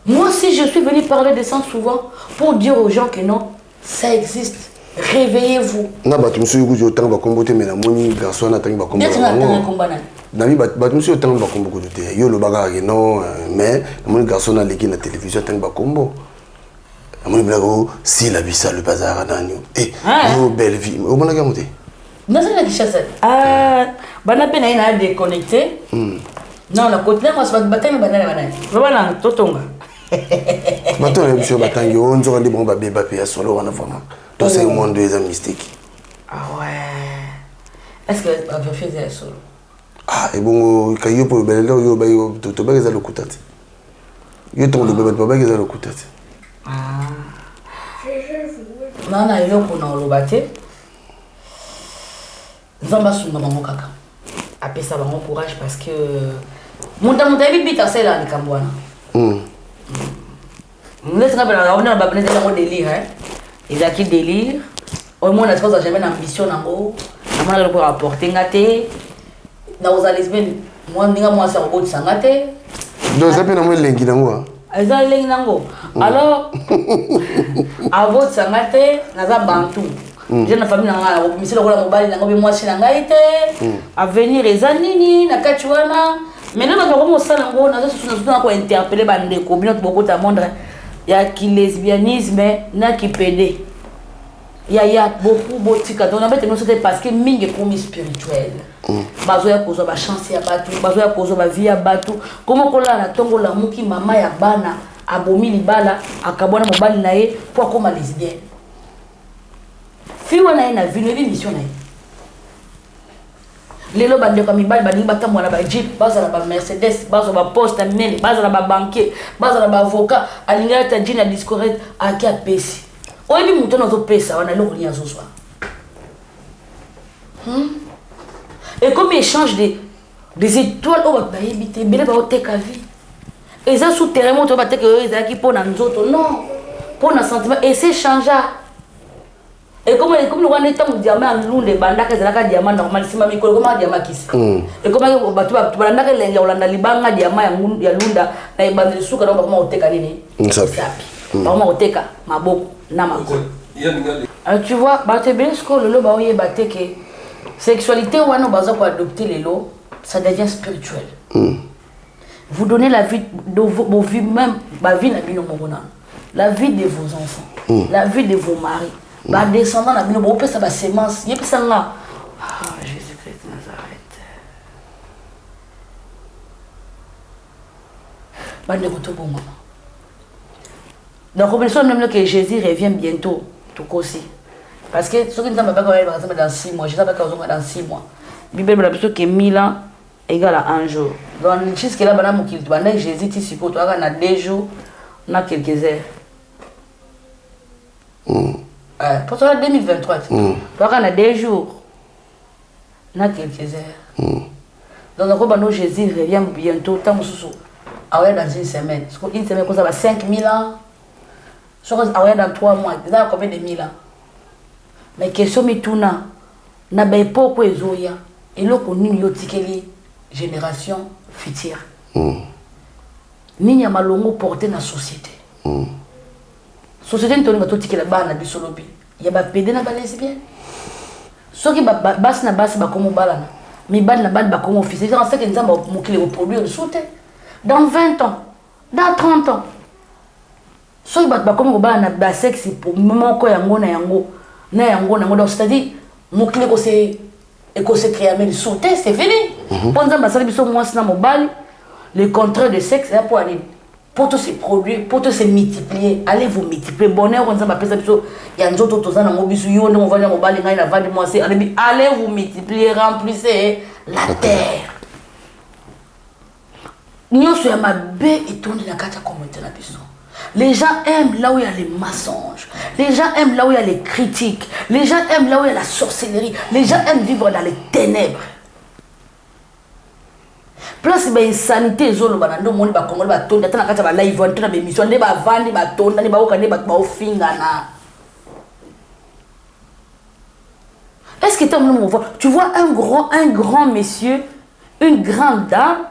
moi si je suis venu parler de ça souvent pour dire aux gens que non ça existe. Réveillez-vous. Na ba tumsu yugo jo tanga ba kombote me na moni garçon na tanga ba kombote. Nami ba tumsu yo tanga ba kombo ko te. Yo lo baga ke non mais na moni garçon na leki na télévision tanga ba kombo. Na moni blago si la bisa le bazar nanyo. Eh yo belle vie. O mona gamote. Non c'est la richesse. Bana pe na ina déconnecté. Non la côté moi ça ba tanga bana bana. Bana totonga. Bato monsieur batangi on zo ndi bon ba beba pe ya solo wana vraiment. Donc c'est au monde des hommes mystiques. Ah ouais. Est-ce que la vérité est solo? Ah, et bon, quand il y a pour le bel yo ba yo to ba za lokutati. Yo to le bel ba ba za lokutati. Ah. Nana yo ko na lobate. Nzamba sunga bango kaka. Apesa bango courage parce que mon bita c'est là ni kambwana. Laisse nga bela on a ba bene za ko délire hein. Ils ont qui délire. Au moins, on a jamais d'ambition. On a pour apporter ngate. Dans aux lesbiennes, moi, c'est un robot de sangate. Donc, ça peut nous lengi nango. Ils ont lengi nango. Alors, à votre sangate, naza bantu. J'ai une famille nanga, au ministère de la mobile nango, moi c'est nangaite. À venir les anini, na kachuana. Mais là, on va commencer nango, naza sous na interpeller bande ko bien beaucoup de monde. Il y a qui lesbianisme, il y a qui pédé. Il y a beaucoup de choses. Donc, en fait, c'est parce que Ming est comme spirituel. Bazo ya kozo ba chance ya batu, bazo ya kozo ba vie ya batu. Comment kola na tongo la muki mama ya bana abomi libala akabona mobali na ye pour comme lesbienne. Fiwa na ye na vie, une mission na ye. Lelo bande ko mibali bandi batamwa na ba jeep, baza na ba Mercedes, baza ba poste nene, baza na ba banquier, baza na ba avocat, alinga ta jina discorrect akia pesi. Oyebi muto na zo pesa wana loko nya zo swa. Et comme il échange des étoiles au ba yebite, bele ba oteka vie. Et ça souterrainement to ba teke eza ki pona nzoto non. Pona sentiment et c'est changer. Et comme le roi n'est pas un diamant en l'une des bandes, c'est un diamant normal, c'est un diamant qui se. Et comme tu vas dans les Yolanda Libanga, diamant ya lunda, na ibande suka na mama oteka nini? Nsapi. Mama oteka maboko na makolo. Alors tu vois, bah tu bien ce que le ba oye batte que sexualité ou non baza pour adopter les lots, ça devient spirituel. Vous donnez la vie de vos vies même, ma vie na bino mongona. La vie de vos enfants, la vie de vos maris. Bah descendant la bino bo pesa ba semence yepi sanga Jésus-Christ de Nazareth bah de koto bon maman donc on peut même que Jésus revient bientôt tout aussi parce que ce qui nous a pas quand dans 6 mois je sais pas quand dans 6 mois Bible la plutôt que 1000 ans égale à un jour donc jusque là bana mokili to bana Jésus ti siko to aka na 2 jours na quelques heures pour ça 2023 toi on a 2 jours na quelques heures donc on Jésus revient bientôt tant sous dans une semaine une semaine ça va 5000 ans sur dans 3 mois ça combien de 1000 ans mais question mituna na ba epoko ezoya eloko nini yo tikeli génération future nini ya malongo porté na société. Société ntoni bato tikela bana bisolobi. Ya ba pédé na ba lesbienne. Soki basi na basi ba komo balana. Mi bad na bad ba komo officier. C'est ça que nzamba mokile au produire de sauter. Dans 20 ans, dans 30 ans. Soki ba komo balana ba sexe pour moko yango na yango. Na yango donc c'est-à-dire mokile ko se créer mais sauter c'est fini. Pour nzamba ça biso moi na mobile. Le contrat de sexe c'est pour aller pour tous ces produits, pour tous ces multiplier, allez vous multiplier. Bonheur, on s'en appelle ça, il y a un autre qui a on va allez vous multiplier, remplissez la terre. Nous sommes à B et tourner la carte comme les gens aiment là où il y a les mensonges. Les gens aiment là où il y a les critiques. Les gens aiment là où il y a la sorcellerie. Les gens aiment vivre dans les ténèbres. Plus ba insanité zolo banando moni ba Congo ba tonda tana kata ba live on tana be mission ne ba vandi ba tonda ne ba okane ba ofinga na. Est-ce que tu vois un grand monsieur, une grande dame,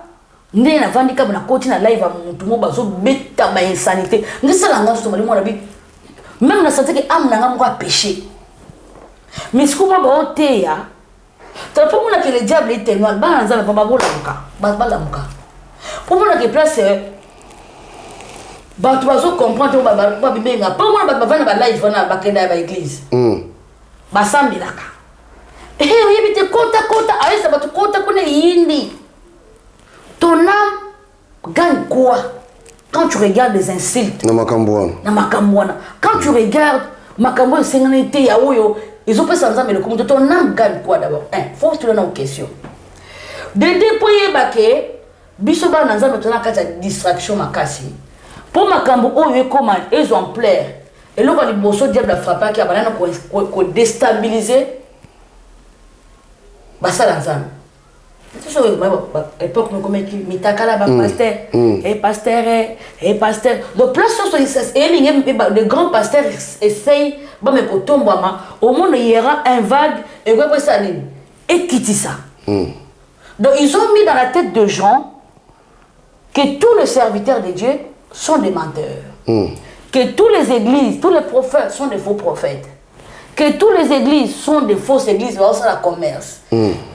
ne na vandi ka na koti na live mutu mo ba zo beta ba insanité. Ngisa la ngaso mali mo na bi. Même na santé que am na ngam ko péché. Mais ce qu'on va ba oteya tu peux voir que le diable est tellement bas dans la muka. Pour moi que place bah tu vas comprendre bah bébé nga pour moi bah va na live na ba kenda ba église ba sambilaka eh oui bite kota avec ça ba tu kota kone yindi ton âme gagne quoi quand tu regardes les insultes na makamboana quand tu regardes makambo senganité ya oyo. Ils ont pas ça mais le comment ton âme gagne quoi d'abord? Faut se donner une question. De déployer baké, bisoba nanza maintenant quand il distraction makasi. Pour makambo oyo comment exemplaire. Et là quand les bosso diable a frappé qui a banana ko déstabiliser. Ba ça nanza. C'est ça époque comme qui mitakala ba pasteur. Donc place sur les grands pasteurs essayent au monde il y aura un vague et quoi ça et quitte ça. Donc ils ont mis dans la tête de gens que tous les serviteurs de Dieu sont des menteurs. Que toutes les églises, tous les prophètes sont des faux prophètes. Que toutes les églises sont des fausses églises, mais aussi la commerce.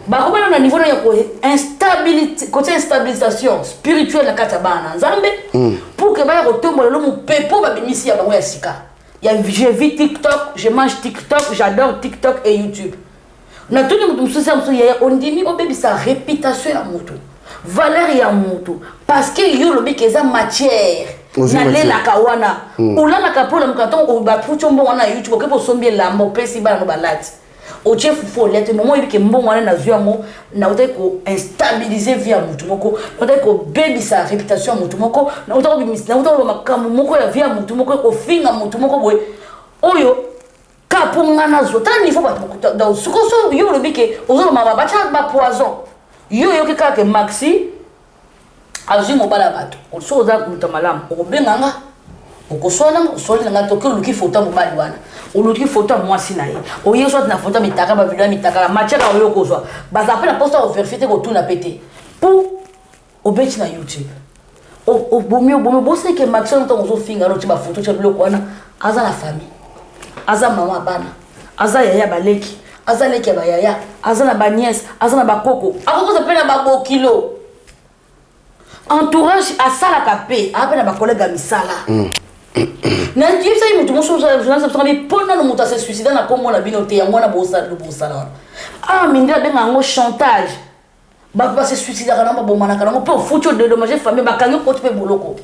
Bah, comment on a un niveau d'instabilité, côté instabilisation spirituelle la katabana, Zambé, pour que bah retombe le mot pepo bah bémissi à bah sika. Je vis TikTok, je mange TikTok, j'adore TikTok et YouTube. Na tout le monde on dit oh bébé sa réputation à moto, valeur ya moto, parce que yo le bec eza matière. Nale la kawana ola na kapola mkaton o ba puchombo wana YouTube ke bosombie la mo pesi ba no balati o chef folete momo ibike mbongo wana na zua mo na ote ko instabiliser via mutu moko ote ko baby sa réputation mutu moko na ote ko bimis na ote ko makamu moko ya via mutu moko ko finga mutu moko boy oyo kapunga na zo ta niveau ba moko da sukoso yo le bike ozo mama ba cha ba poison yo ke ka ke maxi azui mobala bato osoza mutamalamu okobenganga okoswana solinga to ke luki photo mobali wana oluki photo mwasi na ye oye soit na photo mitaka ba video mitaka machaka oyo kozwa baza pe na poste o vérifier ko tout na pété pour obeti na YouTube o bomio bo c'est que maximum to ozo finga lo tiba photo tya biloko wana aza la famille aza mama bana aza yaya baleki aza leki ba yaya aza na ba nièce aza na ba koko akoko se pe na ba bokilo entourage à ça la capé après na collègue à misala na dieu ça il mutu so ça mais pendant le mutu se suicide na comme na binoté ya mwana bosa ah minda benga ngo chantage ba se suicide na ba bomana kana ngo pour futur de dommager famille ba kanyo ko pe boloko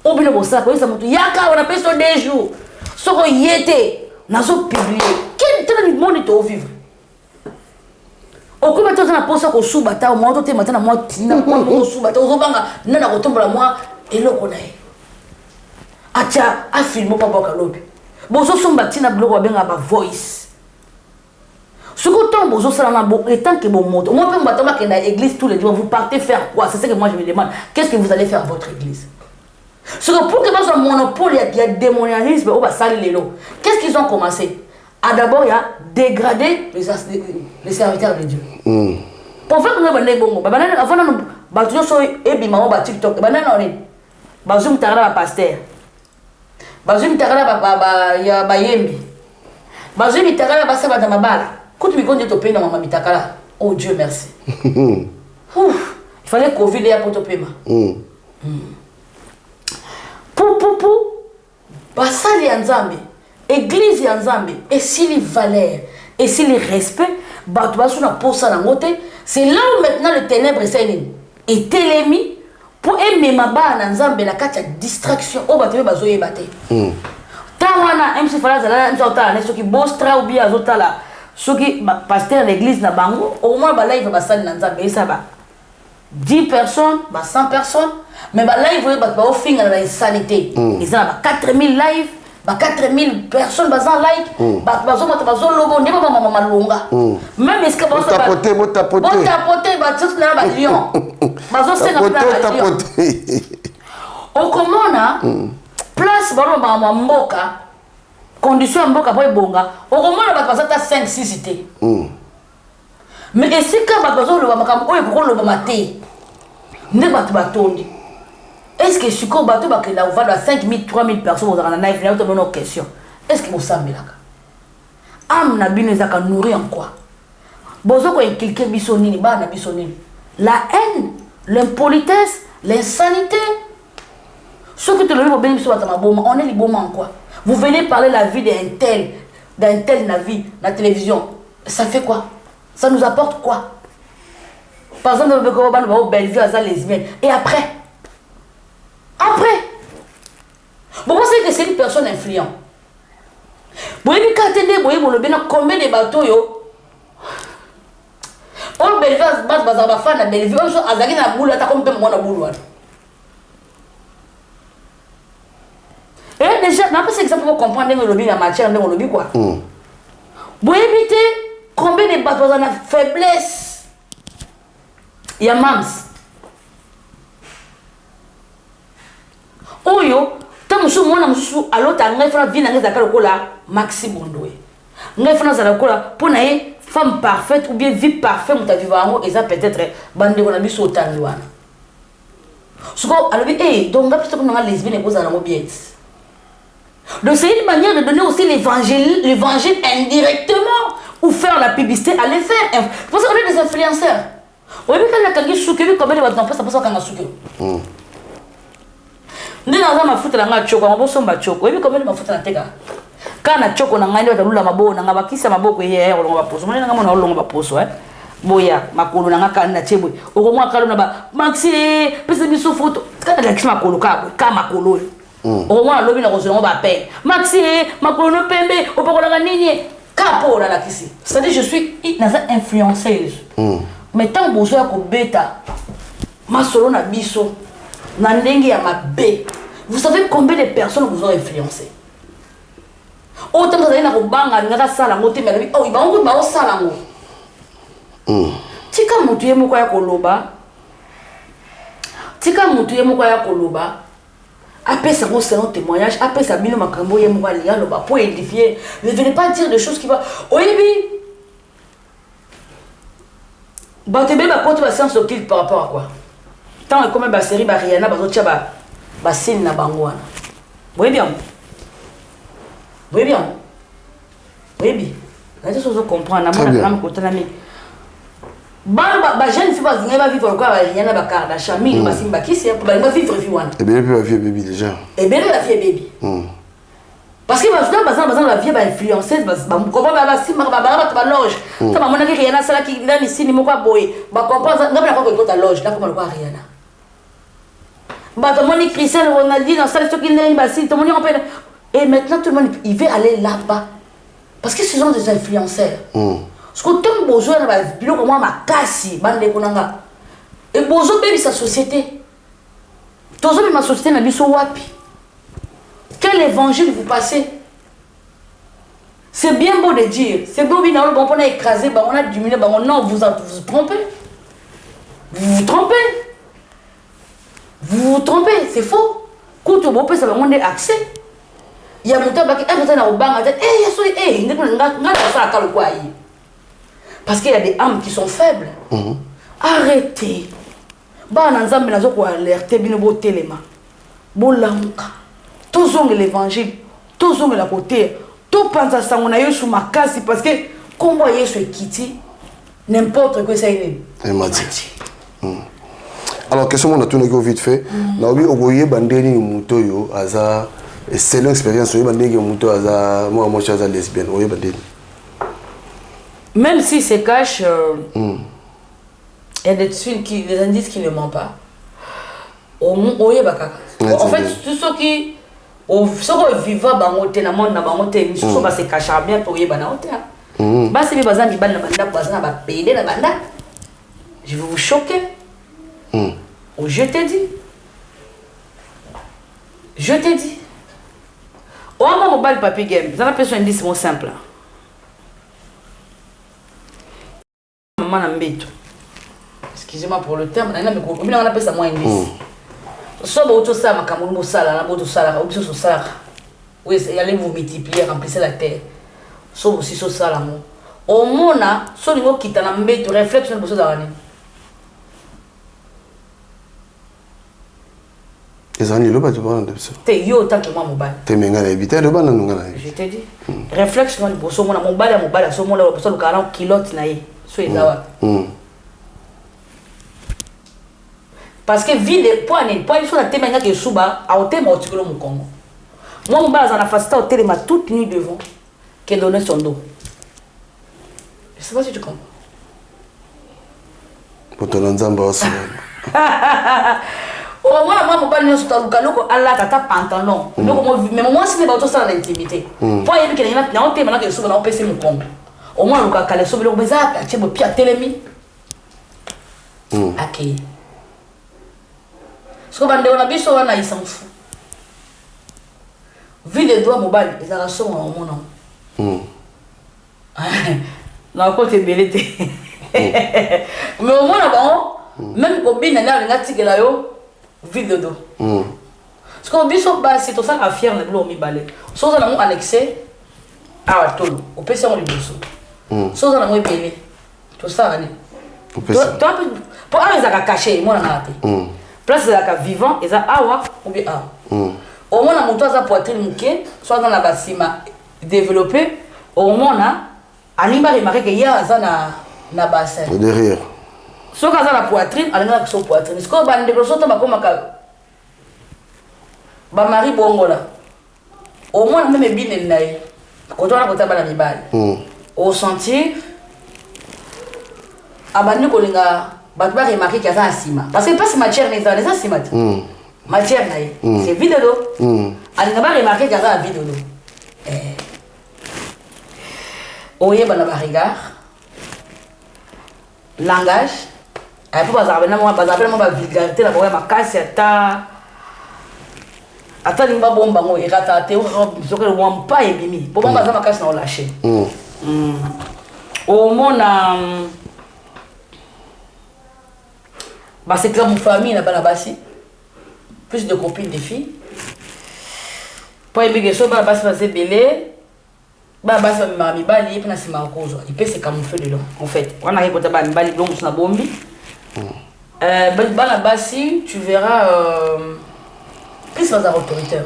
o bino bosa ko ça mutu yaka on appelle ça des jours soko yete nazo publier quel temps du monde to vivre au comment tu as posé au sous-bata au moment où tu es maintenant moi tina au sous-bata au zobanga nana kotombola moi et le konae acha a filmo papa kalobi bozo sombati na bloko benga ba voice suko tombo bozo sala na bo et tant que bon moto moi pe mbatama ke na église tous les jours vous partez faire quoi c'est ce que moi je me demande qu'est-ce que vous allez faire à votre église suko pour que pas un monopole il y a démonianisme au ba sali lelo qu'est-ce qu'ils ont commencé à d'abord il y a dégrader les serviteurs de Dieu. Pour faire que nous avons bon, avant nous bâtons sur ebima ou TikTok, banana on est bazum tarala ba pasteur bazum tarala ya bayembi bazum tarala ba saba da mabala quand tu me connais to pena mama mitakala oh Dieu merci ouf il fallait Covid ya pour to pema pou basali ya nzambe église ya nzambe et si les valeurs et si les respect bato baso na posa na ngote c'est là où maintenant le ténèbre est télémi pour aimer ma bana nzambe na kati ya distraction o bato bazo yebate tawana MC Falaza nzota na soki bostra ou bien azotala soki pasteur l'église na bango au moins ba live basali na nzambe ça ba 10 personnes, 100 personnes, mais là il faut au fin de la insanité. Ils ont 4000 live, 4000 personnes en like, même est-ce que vous tapoter, lion. On commande place balo mboka, condition mboka boy bonga, on commande ba 5 6 cités. Mais est-ce que bazo le makambo oyo ko lo maté ne batu batondi est-ce que siko bato bakenda ovanda 5000 3000 personnes dans la live na to question est-ce que vous sambelaka am na bino ezaka nourrir en quoi bozo ko inculquer biso nini ba na biso nini la haine l'impolitesse l'insanité ce que tu le veux bien biso batama boma on est liboma en quoi vous venez parler la vie d'un tel na vie la télévision ça fait quoi? Ça nous apporte quoi? Par exemple, on va Bellevue à lesbienne. Et après? Bon, moi, c'est que c'est une personne influente. Vous voyez, combien de bateaux yo? On Bellevue à fan à Bellevue, on a Azaki na boule, t'as comme moi na boule. Et déjà, n'a pas cet exemple pour comprendre le lobby, la matière, le lobby quoi. Vous évitez combien de bateaux ont la faiblesse? Il y a Mams. Oyo, tant que moi, à l'autre, on a fait une Maxi Bondoé. On a fait une pour une femme parfaite ou bien vie parfaite, on a vu et ça peut-être bande on a vu sauter en loin. Ce qu'on a dit, donc on a plutôt que lesbienne et vous en avez bien. Donc c'est une manière de donner aussi l'évangile indirectement ou faire la publicité à les faire. Parce qu'on est des influenceurs. Oui, mais quand il y a quelqu'un qui souque, comment il va t'en faire, ça peut ça quand il y a souque. Nous avons fait la choco, on va se battre choco. Oui, mais comment il va faire la tega? Quand on a choco, on a gagné le la mabo, on a bakki sa mabo que hier, on va poser. On a gagné on va poser. Boya, makolo na ngaka na chebwe. Oko mwa kalo na ba Maxi, pese biso photo. Quand la kima kolo ka, ka makolo. Oko mwa lobi na kozo ba pe. Maxi, makolo no pembe, opokola ka nini? Kapo la kisi. C'est-à-dire je suis influenceuse. Mais tant besoin ko beta. Ma solo na biso. Na ndenge ya mabe. Vous savez combien de personnes vous ont influencé? Autant que na ko banga ngaka sala ngote mela. Oh, iba ngo ba sala ngo. Tika mutu ye moko ya koloba. Tika mutu ye moko ya koloba. Apesa ngo c'est un témoignage, apesa bino makambo ye moko ya loba pour édifier. Ne venez pas dire des choses qui vont. Oyebi. Batebe ba kote ba science occulte par rapport à quoi? Tant et comme ba série ba Rihanna ba zotia ba scène na bango wana. Voyez bien. Voyez bien. Voyez bien. Là tu peux comprendre na mona na côté na mi. Ba jeune fille ba zinga ba vivre quoi ba Rihanna ba Kardashian mi ba simba qui c'est ba vivre vie wana. Et bien la vie baby déjà. Et bien la vie baby. Parce que la vie va influencer, comment va simba ba loge. Ça va mona que Rihanna ça là qui là ici ni moko boy. Ba comprendre ngam na ko ta loge là comment le quoi Rihanna. Bah tout le monde Cristiano Ronaldo ça ce qu'il n'est pas si tout le monde rappelle et maintenant tout le monde il veut aller là-bas parce que ce sont des influenceurs. Parce que tant besoin na bilo comment ma kasi bande konanga et besoin baby sa société. Tozo ma société na biso wapi. Quel évangile vous passez? C'est bien beau de dire, c'est beau on a écrasé, on a diminué, non, vous vous trompez. Vous vous trompez, c'est faux. Quand tu veux, ça va demander accès. Il y a mon temps, parce qu'il y a des âmes qui sont faibles. Arrêtez. bolamuka tozonge l'évangile tozonge la côté to panza sango na yesu makasi parce que kombo yesu ekiti n'importe quoi ça est alors question on a tout vite fait na obi ogoye bandeni muto yo aza c'est l'expérience oye bandeni muto aza moi aza lesbienne oye bandeni même si se cache il y a des indices qui ne mentent pas oye bakaka en fait tout ce qui soko vivant bango te na monde na bango te misusu ba se cache bien pour yeba na hotel ba se ba zami bana banda bazana ba pede na banda je vais vous choquer je t'ai dit on va mobile papier game ça n'a pas besoin d'indice simple maman na mbeto excusez-moi pour le terme on appelle ça moins indice soit auto ça ma kamuno sala na boto sala ou so sala oui y allez vous multiplier remplacer la terre soit aussi so sala mo au mona so ni kita na mbeto réflexe na boso dawani ezani lo ba tu parler de ça te yo tant que moi mobile te menga na habiter lo bana nunga na je te dis réflexe na boso mona mobile so mona boso 40 kilotes na ye so ezawa parce que vie de point sur la témoignage que souba a au thème au Congo moi mon base en a fait au téléma toute nuit devant qui donné son dos je sais pas si tu comprends pour ton ensemble aussi au moins moi mon base sur le canot Allah tata pantalon donc mais moi c'est pas tout ça l'intimité point il y a un thème que souba on peut se mon Congo au moins le calé souba le bizarre tu me pia télémi OK ce qu'on va dire on a bien sûr on a ils s'en fout vu les doigts mobile ils ont son en mon nom non quand tu belé mais au moins là même au bien là on a tiré là yo vide de dos ce qu'on bien sûr bah c'est tout ça à fier le bleu mi balé sans ça on annexé à tout au PC on lui dessous sans ça on belé tout ça année toi pour un ça caché moi na raté place de la vivant et ça awa ou bien au moins la montoise a poitrine muke soit dans la basima développé au moins anima remarquer que y a ça na bassin derrière soit quand la poitrine alina que son poitrine ce qu'on va négocier ba comme ba mari bongola au moins même bien nai quand on a côté ba la mibali au sentir abandi ko linga bah tu vas remarquer qu'il y a ça à cima parce que pas si matière n'est pas ça cima matière c'est vide d'eau alors tu vas remarquer qu'il y a ça à vide d'eau oye bana ba regard langage et puis ba vulgarité la ba casse ata limba bomba ngo irata te so que le wampa et bimi pour ba za casse na lâcher au mona bah c'est comme une famille là-bas là-bas plus de copines des filles pour y bien sûr bah c'est belé bah c'est mamie bali et puis c'est ma cause il peut se camoufler dedans en fait on arrive pour ta bali donc c'est la bombe bah là-bas tu verras plus dans un autoritaire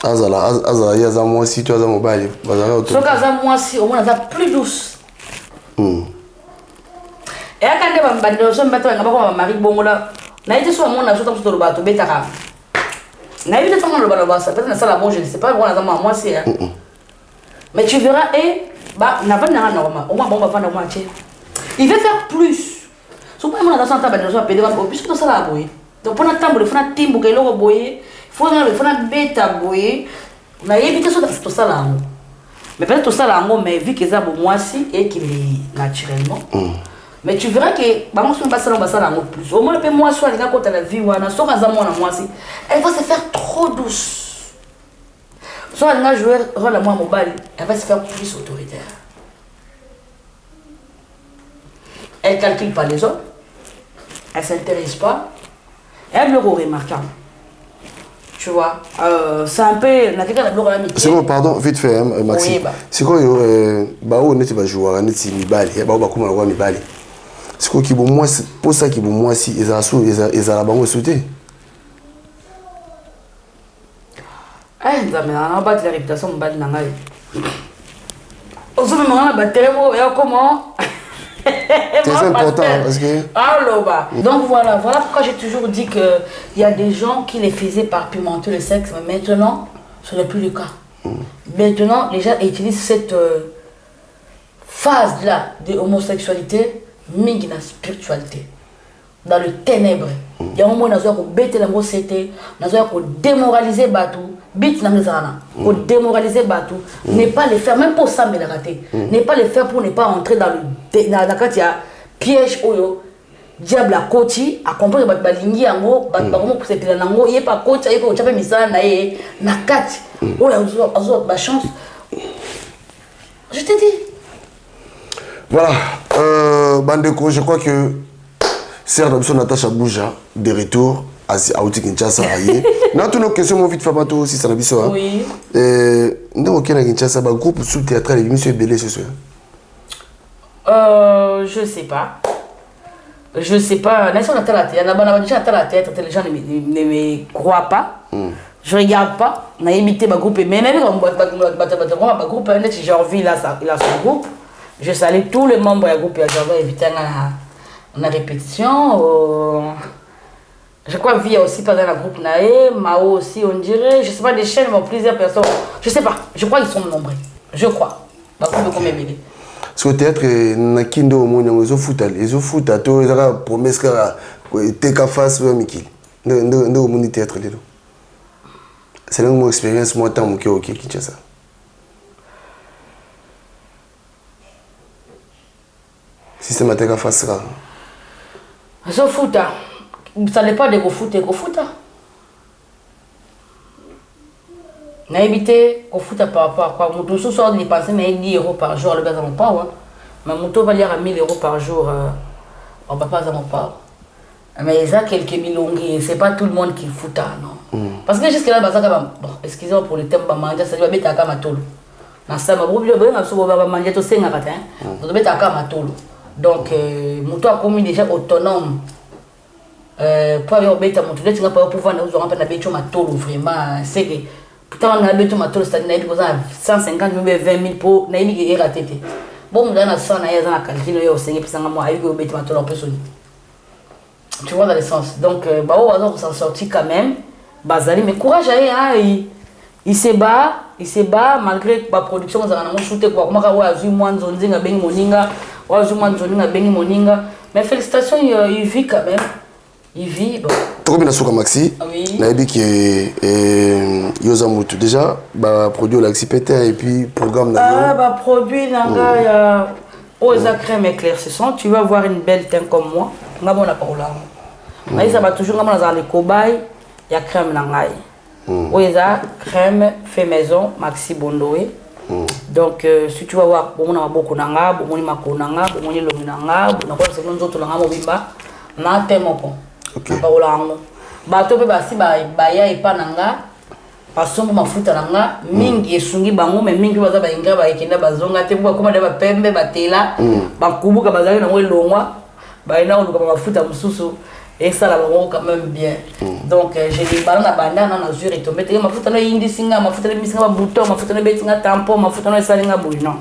azala yaza moi si tu as un mobile bazala autoritaire so kaza moi si au moins ça plus douce et quand tu vas me battre, je vais me battre avec ma mari bongola. Na été soit mon na sota sur le bateau betaka. Na été sur le bateau ça peut-être ça la bon je ne sais pas moi c'est mais tu verras et bah n'a pas na normal. Au moins bon va faire normal tiens. Il veut faire plus. So pas mon dans sa table de so pédé va puisque ça la boyer. Donc pour notre temple, il faut un timbo que l'on boyer. Il faut un bêta boyer. On a évité tout ça là. Mais peut-être tout ça là mais vu que ça bon moi si et qu'il est naturellement. Mais tu verras que bah on passe là plus au moins moi soit les gars quand la vie wana so kaza moi si elle va se faire trop douce soit elle va jouer rôle à moi mobile elle va se faire plus autoritaire elle calcule pas les autres elle s'intéresse pas elle le remarquable tu vois c'est un peu c'est bon pardon vite fait Maxime c'est quoi bah on est va jouer on est mibali ba ba kuma mibali c'est quoi qui bon moi pour ça qui bon moi si ils a la banque sauté Ah, ça m'a battu la réputation de Bali Nangaï. On se met maintenant la batterie, comment? C'est important parce que. Donc voilà pourquoi j'ai toujours dit qu'il y a des gens qui les faisaient par pimenter le sexe, mais maintenant, ce n'est plus le cas. Maintenant, les gens utilisent cette phase-là de homosexualité, mais dans la spiritualité, dans le ténèbre. Il y a un moment où on a bêté la société, on a démoralisé Batou, démoraliser Batou, ne pas le faire, même pour ça, mais la rater. Ne pas le faire pour ne pas entrer dans le quand il y a piège, diable à côté, à comprendre que balingi yango, comment pour cette lango, il y a pas côté, il y a pas misala nae, na kat, la chance. Je te dis. Voilà, Bandeko, je crois que Serge Dabson Natacha Bouja, de retour à Outi Kinshasa. Dans toutes nos questions, mon vite Fabato aussi, ça n'a pas. Oui. Nous, au Kinshasa, un groupe sous-théâtral, il est belé ce soir. Je sais pas. Je sais pas. Nation a déjà à la tête, les gens ne me croient pas. Je regarde pas. On a imité ma groupe, mais même quand ma groupe, j'ai envie, il a son groupe. Je salue tous les membres du groupe, j'avais évité la répétition. Je crois Via aussi pas dans le groupe Nae, Mao aussi on dirait, je sais pas des chaînes mais plusieurs personnes. Je sais pas, je crois qu'ils sont nombreux. Je crois. Ma groupe combien bébé. Sur le théâtre nakindo omonyo zo futal, zo futa to ezaka promesse ka teka face wa Miki. Ndo omoni théâtre lelo. C'est là mon expérience moi tant mon OK Kinshasa. Systématique à face là. Zo futa. Ça n'est pas de go foot. N'a évité au foot par rapport à quoi. Mon sous sort de dépenser 10 € par jour, le gars n'en pas. Mais mon taux va lire à 1000 € par jour, on va pas en pas. Mais il y a quelques milongues, c'est pas tout le monde qui fout non. Parce que jusque là, bon, excusez-moi pour le thème, ça doit être à Kamatolo. Dans ça, ma groupe, je vais manger tout 5 matin. Ça doit être à Kamatolo. Donc, mon taux a commis déjà autonome. Pour avoir bête à mon tour, tu n'as pas pouvoir nous rendre la bête ma tôle vraiment. C'est que pourtant on a bête ma tôle, c'est-à-dire 150 000, 20 000 pour n'a qui est raté. Bon, dans la salle, il y a un calcul, il y a 5% moi avec bête ma tôle en personne. Tu vois dans le sens. Donc, bah on s'en sortit quand même. Bazali, mais courage il se bat malgré la production on a shooté quoi. Comment on a vu moi zonzinga bengi moninga, on a vu moi zonzinga bengi moninga. Mais félicitations, il vit quand même. Il vit. Bon. Trop bien à Maxi. Oui. Naïbi qui est Yosamutu. Déjà, bah produit l'Axipété et puis programme. Bah produit nanga ya Oza crème éclaircissant. Tu vas avoir une belle teinte comme moi. Nga bon la parole. Mais ça va toujours comme dans les cobayes. Il y a crème nanga. Oza crème fait maison Maxi Bondoé. Donc si tu vas voir bon on a beaucoup nanga, bon on mako nanga, bon on lomi nanga, on a quoi c'est nous autres nanga mobimba. Na temo ko. Okay. Bato pe basi ba ya epa nanga pasombo mafuta nanga mingi esungi bango mais mingi baza ba inga ba ekenda bazonga te kwa koma ba pembe batela ba kubuka bazali na ngolongwa ba ina oluka mafuta mususu et ça la bango quand même bien. Donc j'ai des ballons na banda na zure et tomber te mafuta no indi singa mafuta no misinga ba bouton mafuta no betinga tampon mafuta no salinga bouillon.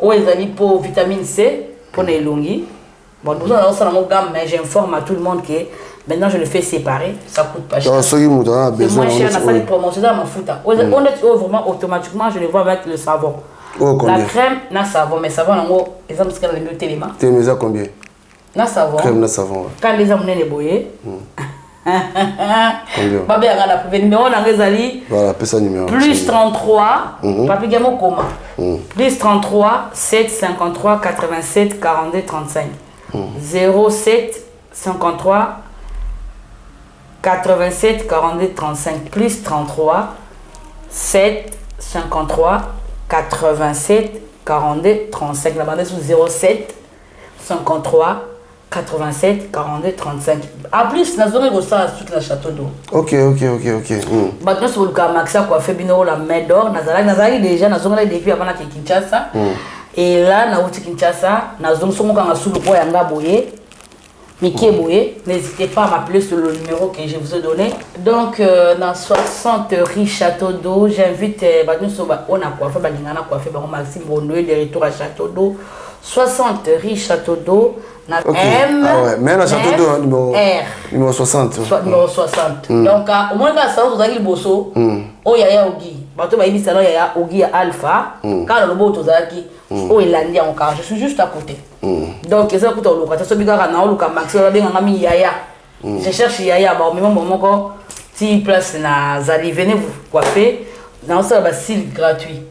O ezali pour vitamine C pour na elongi. Bon, nous allons faire un gamme, mais j'informe à tout le monde que maintenant je le fais séparer, ça coûte pas cher. C'est moins cher, on a fait des promotions dans ma fouta. Vraiment, automatiquement, je le vois avec le savon. La crème, na savon, mais savon, en gros, exemple, c'est le mieux téléma. Tu mets ça combien? Na savon. Crème, na savon. Quand les hommes ne boyé. Babé a la numéro dans les alliés. Voilà, appelle ça numéro. Plus 33, papi gamo comment? Plus 33, 7, 53, 87, 42, 35. 07 53 87 42 35 plus 33 7 53 87 42 35 la bande sous 07 53 87 42 35 en plus la zone est ça toute la château d'eau. Ok. Maintenant sur le cas Maxa quoi fait bino la main d'or nazali déjà na zone là depuis avant la Kinshasa. Et là, na uti Kinshasa, na zone songo kanga sulu po yanga boye. Mickey Boye. N'hésitez pas à m'appeler sur le numéro que je vous ai donné. Donc, dans 60 rue Château d'Eau, j'invite on a coiffé, Maxime Bondoé, de retour à Château d'Eau. 60 rue Château d'Eau. Ok. M, Ah ouais. Mais la Château d'Eau, numéro 60. Numéro 60. Donc, au moins, quand vous avez le bosso, oh, yaya Ogi. Bato ba ibisa yaya Ogi ya Alpha. Quand le boto zaki, oh, il a dit encore. Je suis juste à côté. Donc, c'est ça que tu as le cas. Tu as le cas Maxime, yaya. Je cherche yaya, bah, au même moment, si place na Zali, venez vous coiffer. Dans ça, bah, style gratuit.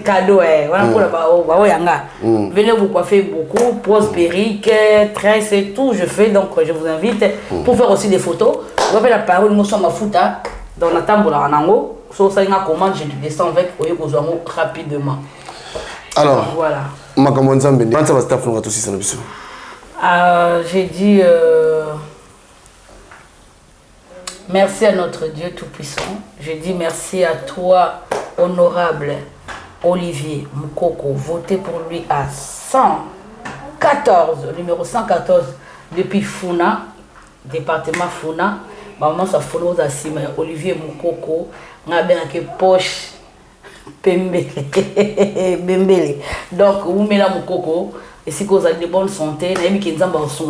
Cadeau, voilà pour le yanga. Venez vous coiffer beaucoup, pose perruque, tresse et tout. Je fais donc, je vous invite pour faire aussi des photos. Je vais faire la parole, nous sommes à Fouta, dans la table en Ango. Sur ça, il y a une commande, je descends avec Oyekozamo rapidement. Alors, voilà. J'ai dit merci à notre Dieu Tout-Puissant. J'ai dit merci à toi, honorable Olivier Mukoko. Votez pour lui à 114, numéro 114, depuis Funa, département Funa. Maman, ça faut nous assumer. Olivier Mukoko, on a bien que poche. Bembele. Donc, vous mettez la Mukoko, et si vous avez de bonne santé,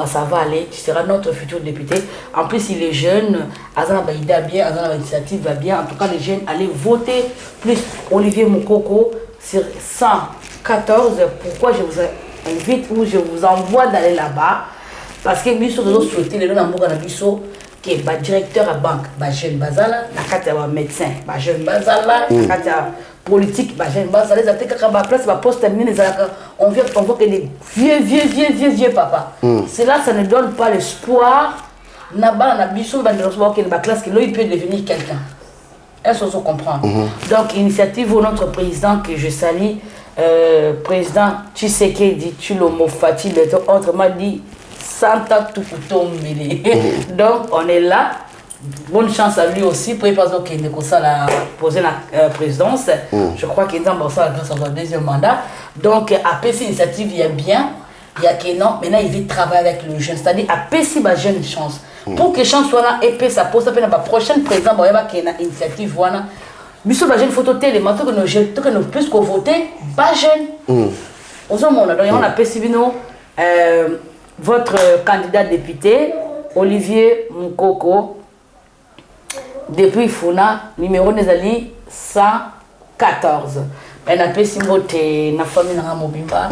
ça va aller, tu seras notre futur député. En plus, il est jeune, Azana Baïda bien, Azana Initiative va bien. En tout cas, les jeunes, allez voter plus Olivier Mukoko sur 114. Pourquoi je vous invite ou je vous envoie d'aller là-bas? Parce que nous sommes souhaité les gens qui est directeur à banque, jeune bazala, la médecin, jeune bazala, la politique, jeune bazala, les attaques à place, poste terminé, on voit que des vieux papa. Cela, ça ne donne pas l'espoir. Naba, na biso, que la classe qui peut devenir quelqu'un. Est-ce qu'on comprend? Donc, initiative de notre président que je salue, président Tshisekedi Tshilombo Fati, autrement dit, Santa Tukutombele. Donc, on est là. Bonne chance à lui aussi pour qu'il ait posé la présidence. Je crois qu'il est dans son deuxième mandat. Donc, à PC Initiative, il y a bien. Il y a que non. Maintenant, il veut travailler avec le jeune. C'est-à-dire, à PC, il jeune chance. Pour que chance soit là, et puis ça pose la prochaine président, il y a une initiative. Biso ba jeune photo télé, maintenant que nous plus qu'on voter, pas jeune. Aux hommes, on a PC votre candidat député, Olivier Mukoko, depuis Funa, numéro des alliés 114. Elle a fait si moté na famille na Mobimba,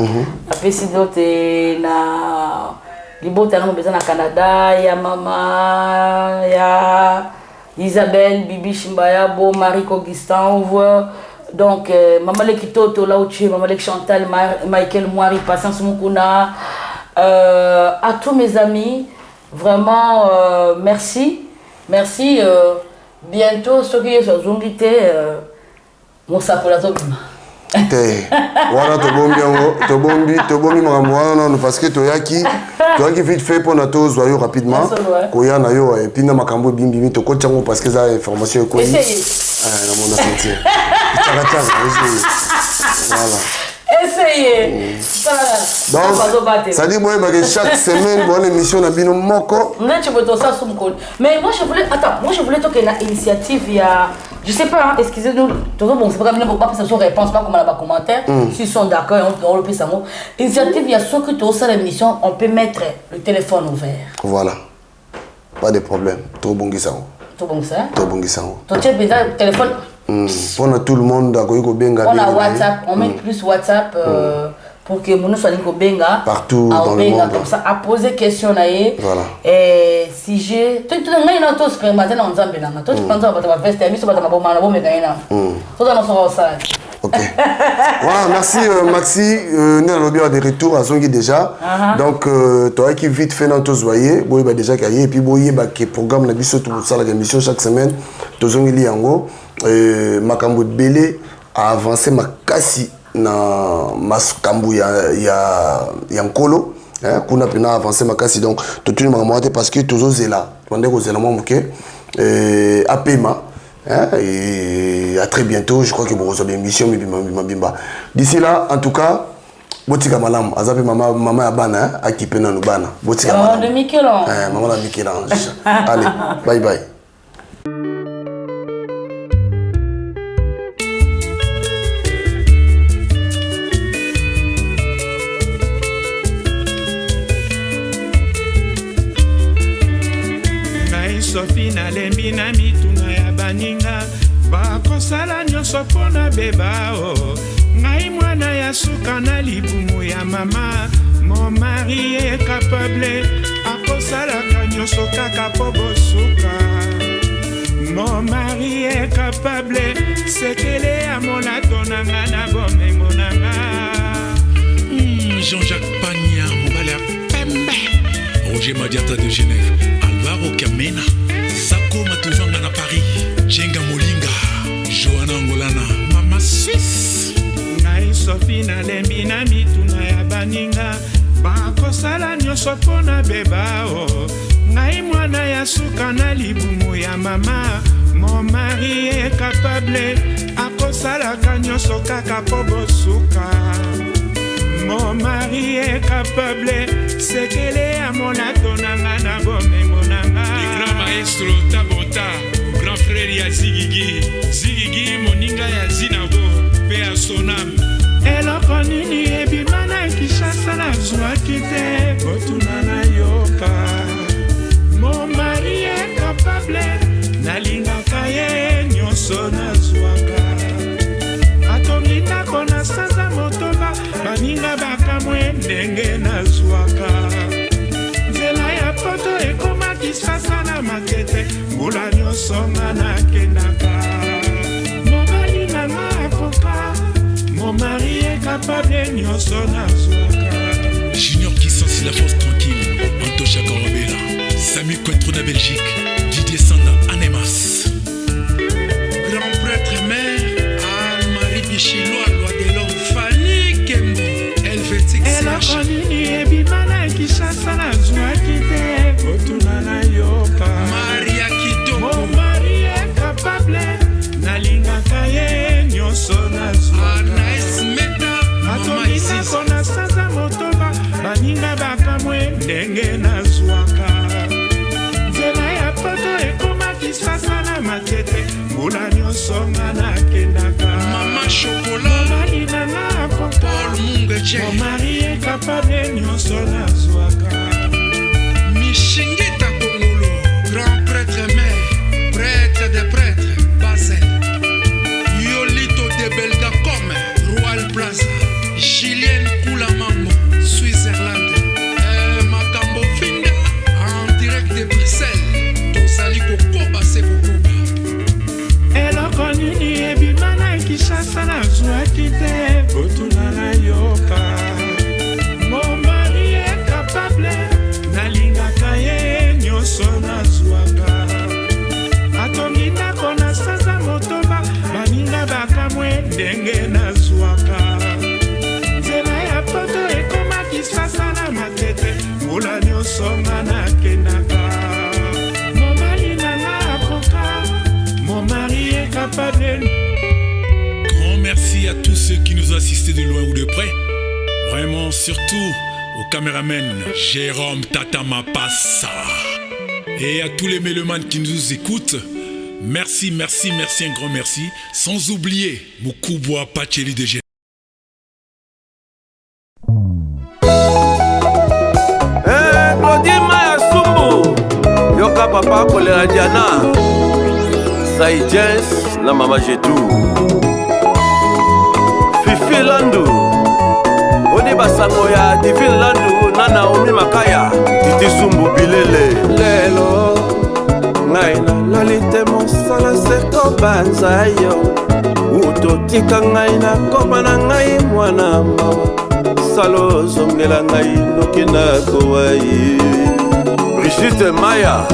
a fait si moté na libota na Mobimba na Canada, ya mama, ya Isabelle, Bibi Chimbaya, Bo, Marie Augustin, donc maman le Kitoto là où tu es, maman le Chantal, Michael Moiri, Patience Mukuna. À tous mes amis, vraiment merci. Merci. Bientôt, ceux qui sont invités, mon sapola tobima. Voilà, tobombi makambo parce que toyaki vite fait pour nato zoyo rapidement. Koya na yo et puis na makambo bimbimi to kochango parce que ça information ko. Essayez. Na mon sentier. Voilà. Essayez. Donc, ça dit moi que chaque semaine bonne émission na bino moko. Mais moi je voulais toquer une initiative il y a je sais pas, excusez-nous, bon, c'est pas comme ça sont réponse pas comme dans les commentaires. S'ils sont d'accord, on le peut savoir. Initiative il y a ce que tu as ça l'émission, on peut mettre le téléphone ouvert. Voilà. Pas de problème. Tout bon qui ça. Tout bon ça. Tout bon qui ça. Toi tu as besoin de téléphone. Pour tout le monde on a WhatsApp, on met plus WhatsApp pour que nous soyons benga partout dans le monde comme ça à poser question là voilà. Et si j'ai tout le monde super matin on zambé là toi tu penses à ta veste ami sur ta bomba na bomba gaina tout ça on ça. OK. Voilà, merci Maxi, nous allons bien de retour à Zongi déjà. Donc toi qui vite fait dans tous voyez, boy ba déjà cahier et puis boy ba que programme na biso tout ça la émission chaque semaine to Zongi liango makambo belé a avancé makasi na maskambu ya nkolo kuna pena avancé makasi donc tout le monde parce que tous zela pendant que zela mo moké apema. Et à très bientôt, je crois que vous avez une émission. D'ici là, en tout cas, Botika malam, azapi maman ya bana, a kipe na bana. Botika malam. De Michel-Ange. Maman de Michel-Ange. Allez, bye bye. Sophie na lembi na mituna ya baninga bakosala nyonso mpona beba o ngai mwana ya suka na libumu ya mama mon mari est capable akosalaka nyonso kaka po bosuka mon mari est capable sekele ya molato nanga na bomengo nanga Jean-Jacques Pagna mobali ya pembe Roger Madiata de Genève Alvaro Kamena Sako Matuvanga na Paris Jenga Molinga Johanna Angolana Mama Suisse ngai Sophie na lembi na mituna ya baninga bakosala nyonso mpona beba o ngai mwana ya suka na libumu ya mama mon mari est capable akosalaka nyonso kaka po bosuka mon mari est capable sekele ya molato nanga na bomengo nanga le grand maestro Tabota grand frère ya Zigigi moninga ya Zinabo pe ya Sonam eloko nini ebima na Kinshasa nazwaki te kotuna na yoka mon mari est capable nalingaka ye nyonso nazwaka atongi ndako na sanza motoba baninga bakamwe ndenge nazwaka nzela ya poto ekomaki sasa na makete mbula nyonso nga nakendaka mobali nanga akoka mon mari est capable nyonso nazwaka Junior qui sensit la force tranquille Antocha Korobela Samy Cointreau de Belgique Didier Sanda Anemas grand prêtre mère Anne-Marie Bichilo loi de l'homme Fanny Kembo Helvétique eloko nini ebima na Kinshasa nazwaki te kotuna na yoka Maria Kitoko mon mari est capable nalingaka ye nyonso nazwaka atongikako na sanza motoba baninga bakamwe ndenge nazwaka nzela ya poto ekomaki sasa na makete mbula nyonso nga nakendaka mama shokola mobali nanga akoka mon mari est capable nyonso nazwaka Mishingita Kongolo grand prêtre mère prêtre de prêtre Basel Yolito de Belgacom Royal Plaza Julien Koulamambo Switzerland Makambo Finda en direct de Bruxelles Tosali Kokoba Sekokoba eloko nini ebima na Kinshasa nazwaki te kotuna na yoka mon mari est capable nalingaka ye nyonso nazwaka atongi ndako na sanza motoba baninga bakamwe ndenge nazwaka nzela ya poto ekomaki sasa na makete mbula nyonso nga nakendaka mobali nanga akoka mon mari est capable. Grand merci à tous ceux qui nous ont assistés de loin ou de près. Vraiment, surtout au caméraman Jérôme Tatama Passa. Et à tous les mélomanes qui nous écoutent. Merci, merci, merci, un grand merci. Sans oublier Moukouboua Pacheli de G. Claudie Maya Sumbu Yoka Papa Kolera Diana Saïdjens la Mama Jetou Fifi Landu Odi Basango ya Divine Landu Nana Omi Makaya Titi Sumbu Bilele Lelo Ngaina Lolite Monsala Seko Banzayo Utotika Ngaina Koma na Ngai Mwana Mawa Salo Zongela Ngai Nokina Kowai Brigitte Maya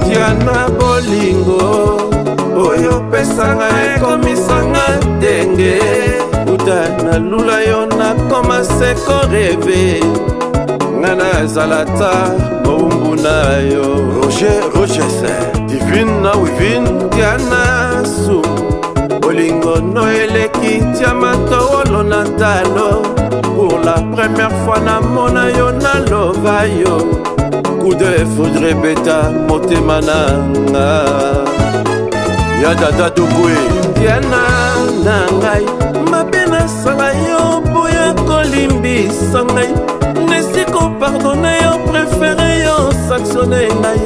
Diana Bolingo Oyo pesanga ekomisanga denge Utana lula yona koma seko reve Ngana zalata maumbu na yo Roger se Divine na wivin Diana su bolingo no eleki tiamatowolo na talo. Pour la première fois namona yo naloba yo. Coup de foudre beta motema nanga. Ya dada dubwe Diana nangai mabena sala yo boya kolimbisa ngai. Nesiko pardonne yo préféré yo sanctionné ngai.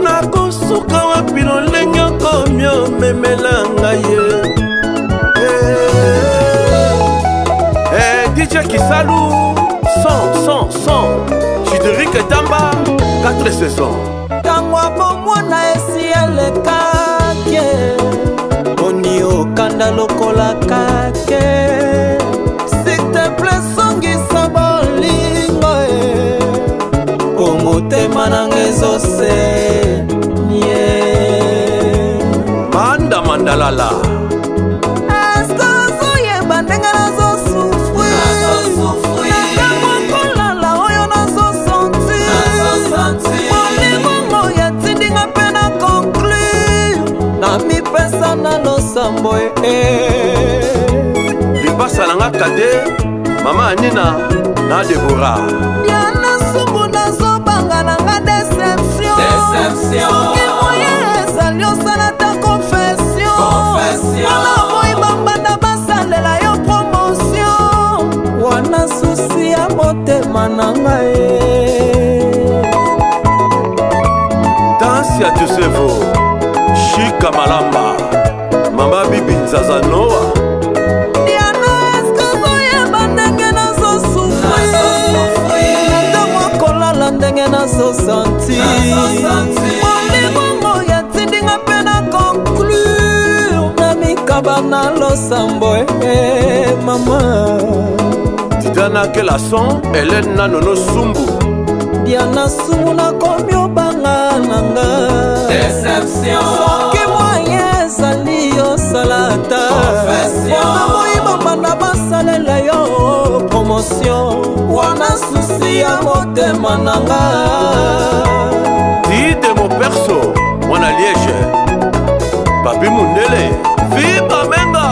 Nakosuka wapi lolenge komyo memela ngai. DJ Kisalou, son Chideric et Tamba, 4 saisons. Tangwa bomwana esi elekake Oni okanda lokola kake. S'il te plaît songisa bolingo Omotema nanga ezose nye Manda mandalala Esko ozoyeba ndenge nazosufri Nakamokolala oyo nazosanti Molingo yatindinga mpe na conclure Na mipesa na losambo Lipasa nanga kade Mama Anina na Deborah Yana subu nazobanga nanga déception Soki moye ezali osala ta confession Wana moi bambanda basalela yo promotion Wana susi ya motema nanga Dansi ya Tusevo Shika Malamba Mama Bibi Nzazanoa ndenge nazosanti Molingo yatindinga mpe na conclure Na mikaba na losambo mama Diana Kelason Hélène Nanono Sumbu Diana Sumbu nakomi obanga nanga Déception Soki moye ezali osalata Wana moyiba banda basalela yo promotion Wana susi ya motema nanga Dide mon perso Mwana Liège Papi Mundele Viva Menga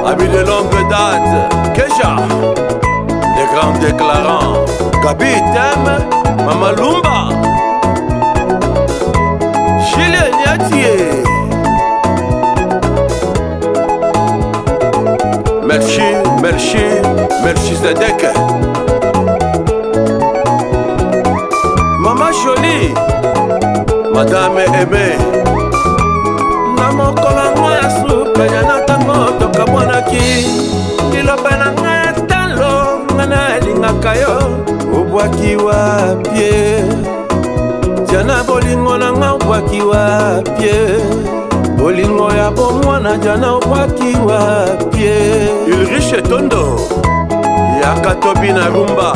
Ami de longue date Keja Les grands déclarants Gabi Tem Mama Lumba Chile Niatie Merci Zedek Mama Jolie Madame Aimé Namokolo ngoya suka yana tango toka mwanaki Liloba na ngaya talo ngana lingaka yo Ubwaki wapye Jana bolingo na nga ubwaki wapye Bolingo ya bomwana jana ubwaki wapye Ulrich Tondo Yakatobi na rumba